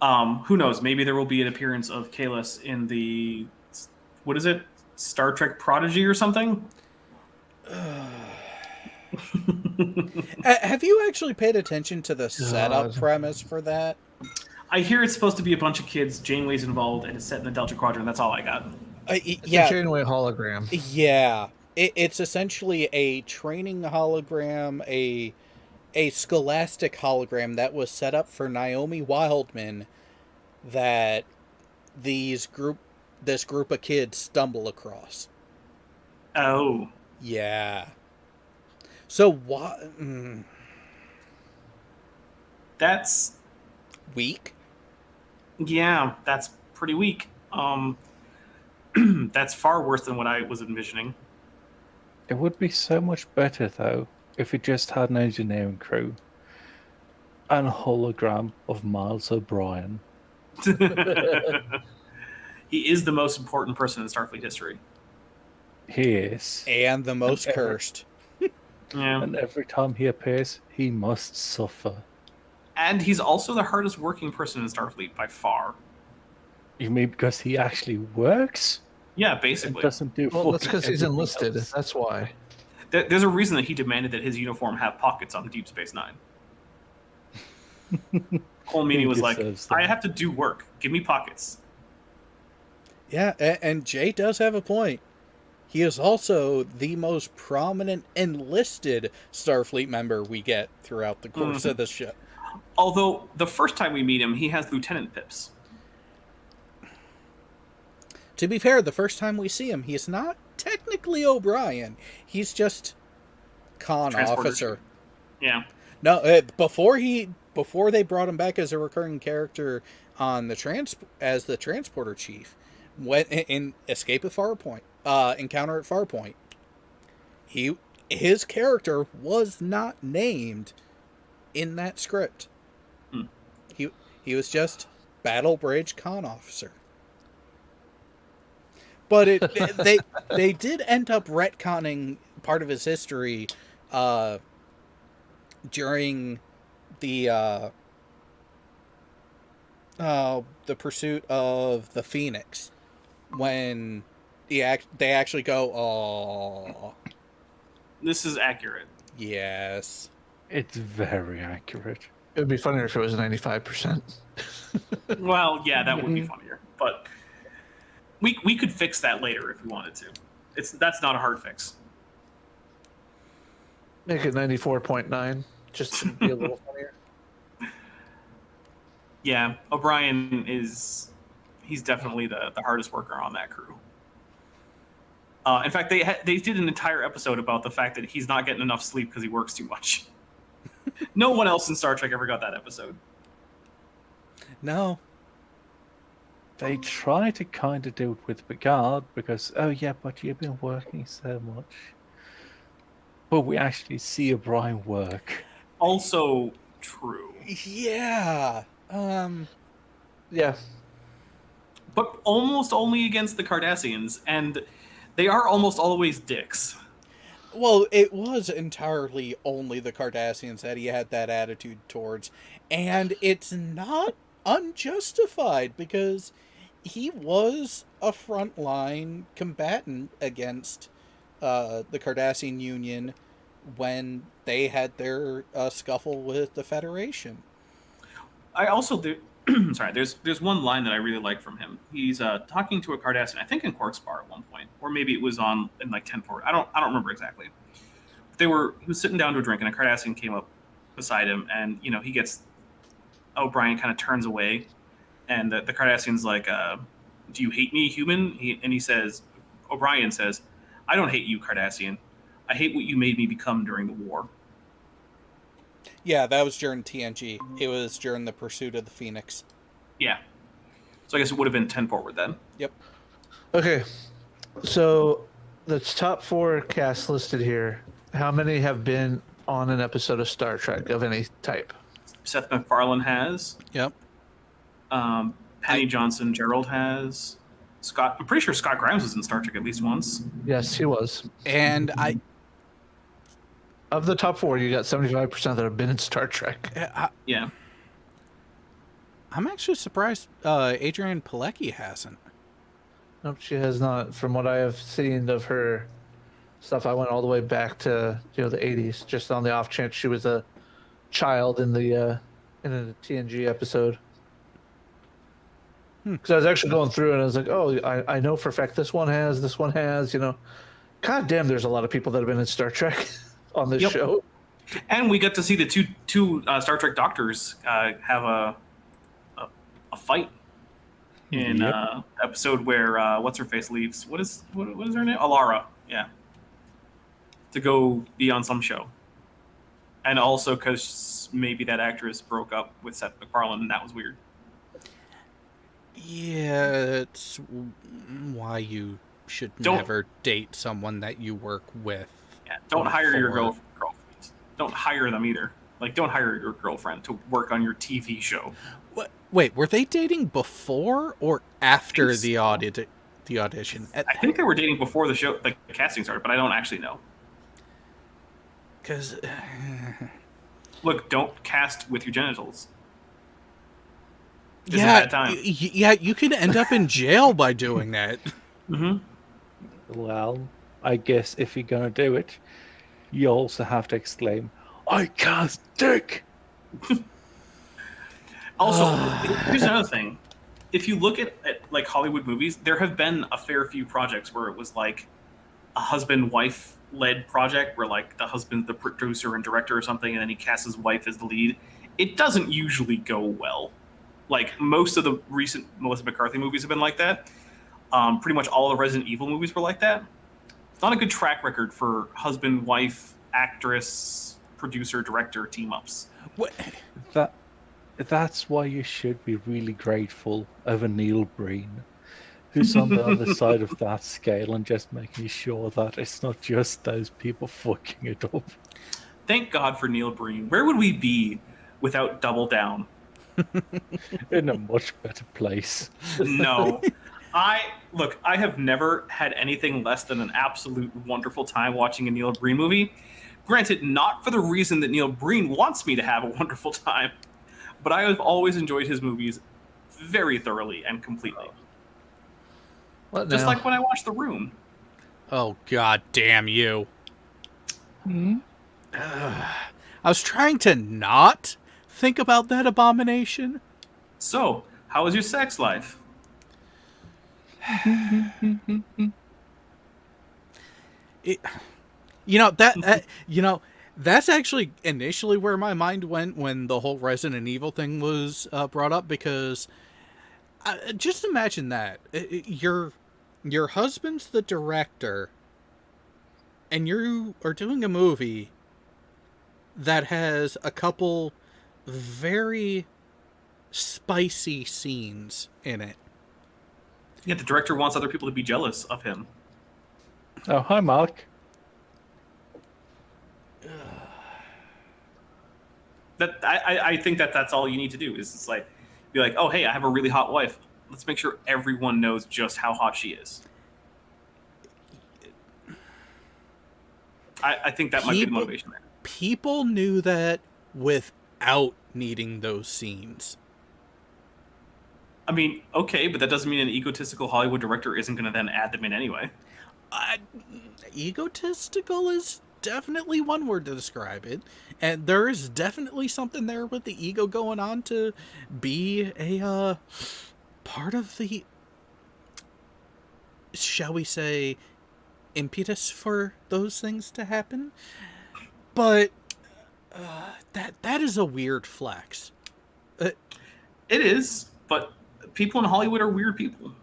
Who knows? Maybe there will be an appearance of Kalis in the, what is it, Star Trek Prodigy or something? Have you actually paid attention to the setup premise for that? I hear it's supposed to be a bunch of kids. Janeway's involved, and it's set in the Delta Quadrant. That's all I got. Yeah, a Janeway hologram. Yeah, it's essentially a training hologram, a scholastic hologram that was set up for Naomi Wildman, that this group of kids stumble across. Oh. Yeah. So what? That's weak. Yeah, that's pretty weak. That's far worse than what I was envisioning. It would be so much better, though, if it just had an engineering crew and a hologram of Miles O'Brien. He is the most important person in Starfleet history. He is. And the most cursed. Yeah. And every time he appears, he must suffer. And he's also the hardest working person in Starfleet by far. You mean because he actually works? Yeah, basically. Doesn't do. Well, that's because he's enlisted. Else. That's why. There's a reason that he demanded that his uniform have pockets on Deep Space Nine. Cole Meany was like, I have to do work. Give me pockets. Yeah, and Jay does have a point. He is also the most prominent enlisted Starfleet member we get throughout the course of the show. Although, the first time we meet him, he has Lieutenant Pips. To be fair, the first time we see him, he's not technically O'Brien. He's just con officer. Yeah. No, before they brought him back as a recurring character on as the transporter chief, when in Escape at Farpoint, Encounter at Farpoint, his character was not named in that script. He was just Battle Bridge con officer. But they did end up retconning part of his history during the pursuit of the Phoenix, when they actually go, "Oh, this is accurate." Yes, it's very accurate. It would be funnier if it was 95%. Well, yeah, that would be funnier, but we could fix that later if we wanted to. That's not a hard fix. Make it 94.9, just to be a little funnier. Yeah, O'Brien he's definitely the hardest worker on that crew. In fact, they did an entire episode about the fact that he's not getting enough sleep because he works too much. No one else in Star Trek ever got that episode. No. They try to kind of do it with Picard because, oh yeah, but you've been working so much. But we actually see O'Brien work. Also true. Yeah. Yeah. But almost only against the Cardassians. And They are almost always dicks. Well, it was entirely only the Cardassians that he had that attitude towards, and it's not unjustified because he was a frontline combatant against the Cardassian Union when they had their scuffle with the Federation. I also do. Sorry, there's one line that I really like from him. He's talking to a Cardassian, I think in Quark's bar at one point, or maybe it was on in like 10-4. I don't remember exactly. He was sitting down to a drink, and a Cardassian came up beside him, and he gets O'Brien kind of turns away, and the Cardassian's like, "Do you hate me, human?" He says, O'Brien says, "I don't hate you, Cardassian. I hate what you made me become during the war." Yeah, that was during TNG. It was during the pursuit of the Phoenix. Yeah. So I guess it would have been 10 forward then. Yep. Okay, so the top 4 casts listed here. How many have been on an episode of Star Trek of any type? Seth MacFarlane has. Yep. Penny Johnson Gerald has. I'm pretty sure Scott Grimes was in Star Trek at least once. Yes, he was. And Of the top 4, you got 75% that have been in Star Trek. Yeah. I'm actually surprised Adrienne Pilecki hasn't. Nope, she has not. From what I have seen of her stuff, I went all the way back to the 80s, just on the off chance she was a child in a TNG episode. Because I was actually going through and I was like, oh, I know for a fact this one has. God damn, there's a lot of people that have been in Star Trek on this show. And we got to see the two Star Trek doctors have a fight in episode where what's her face leaves. What is her name? Alara. Yeah. To go be on some show, and also because maybe that actress broke up with Seth MacFarlane, and that was weird. Yeah, it's why you should never date someone that you work with. Yeah, don't hire your girlfriends. Don't hire them either. Like, don't hire your girlfriend to work on your TV show. What? Wait, were they dating before or after the audition? I think they were dating before the show, like the casting started, but I don't actually know. Because look, don't cast with your genitals. It's a bad time. Yeah, you could end up in jail by doing that. Mm-hmm. Well, I guess if you're gonna do it, you also have to exclaim, "I cast dick!" Also, here's another thing. If you look at like Hollywood movies, there have been a fair few projects where it was like a husband-wife led project where like the husband's the producer and director or something, and then he casts his wife as the lead. It doesn't usually go well. Like most of the recent Melissa McCarthy movies have been like that. Pretty much all the Resident Evil movies were like that. It's not a good track record for husband-wife, actress, producer, director team-ups. What? That's why you should be really grateful of a Neil Breen, who's on the other side of that scale and just making sure that it's not just those people fucking it up. Thank God for Neil Breen. Where would we be without Double Down? In a much better place. No. I have never had anything less than an absolute wonderful time watching a Neil Breen movie. Granted, not for the reason that Neil Breen wants me to have a wonderful time, but I have always enjoyed his movies very thoroughly and completely. Just like when I watched The Room. Oh, God damn you. I was trying to not think about that abomination. So, how was your sex life? That's actually initially where my mind went when the whole Resident Evil thing was brought up, because just imagine that. Your husband's the director, and you are doing a movie that has a couple very spicy scenes in it. Yeah, the director wants other people to be jealous of him. Oh, hi, Mark. I think that's all you need to do is just like be like, oh hey, I have a really hot wife. Let's make sure everyone knows just how hot she is. I think that might be the motivation there. People knew that without needing those scenes. I mean, okay, but that doesn't mean an egotistical Hollywood director isn't going to then add them in anyway. Egotistical is definitely one word to describe it, and there is definitely something there with the ego going on to be a part of the, shall we say, impetus for those things to happen. But that is a weird flex. It is, but people in Hollywood are weird people.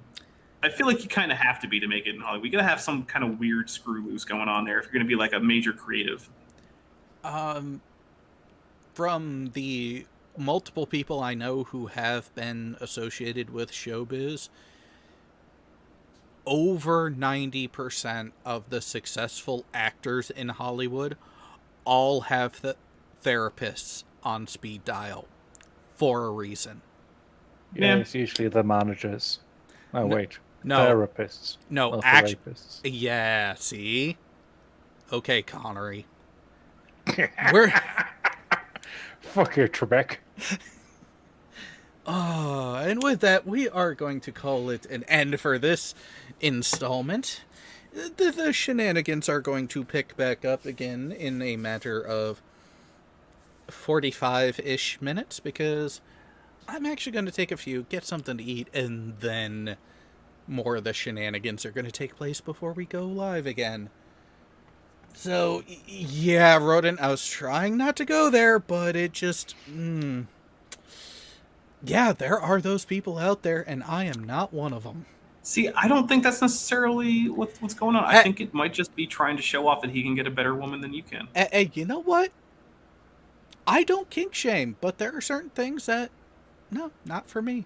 I feel like you kind of have to be to make it in Hollywood. You gotta have some kind of weird screw loose going on there if you're gonna be like a major creative. From the multiple people I know who have been associated with showbiz, over 90% of the successful actors in Hollywood all have therapists on speed dial for a reason. Yeah, it's usually the managers. Oh, wait. No. Therapists. No, therapists. Yeah, see? Okay, Connery. We're... Fuck you, Trebek. And with that, we are going to call it an end for this installment. The shenanigans are going to pick back up again in a matter of 45-ish minutes, because I'm actually going to take a few, get something to eat, and then more of the shenanigans are going to take place before we go live again. So, yeah, Rodent, I was trying not to go there, but it just... Yeah, there are those people out there, and I am not one of them. See, I don't think that's necessarily what's going on. I think it might just be trying to show off that he can get a better woman than you can. Hey, you know what? I don't kink shame, but there are certain things that, no, not for me.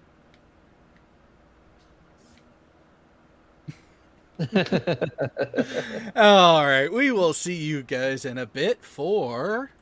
All right, we will see you guys in a bit for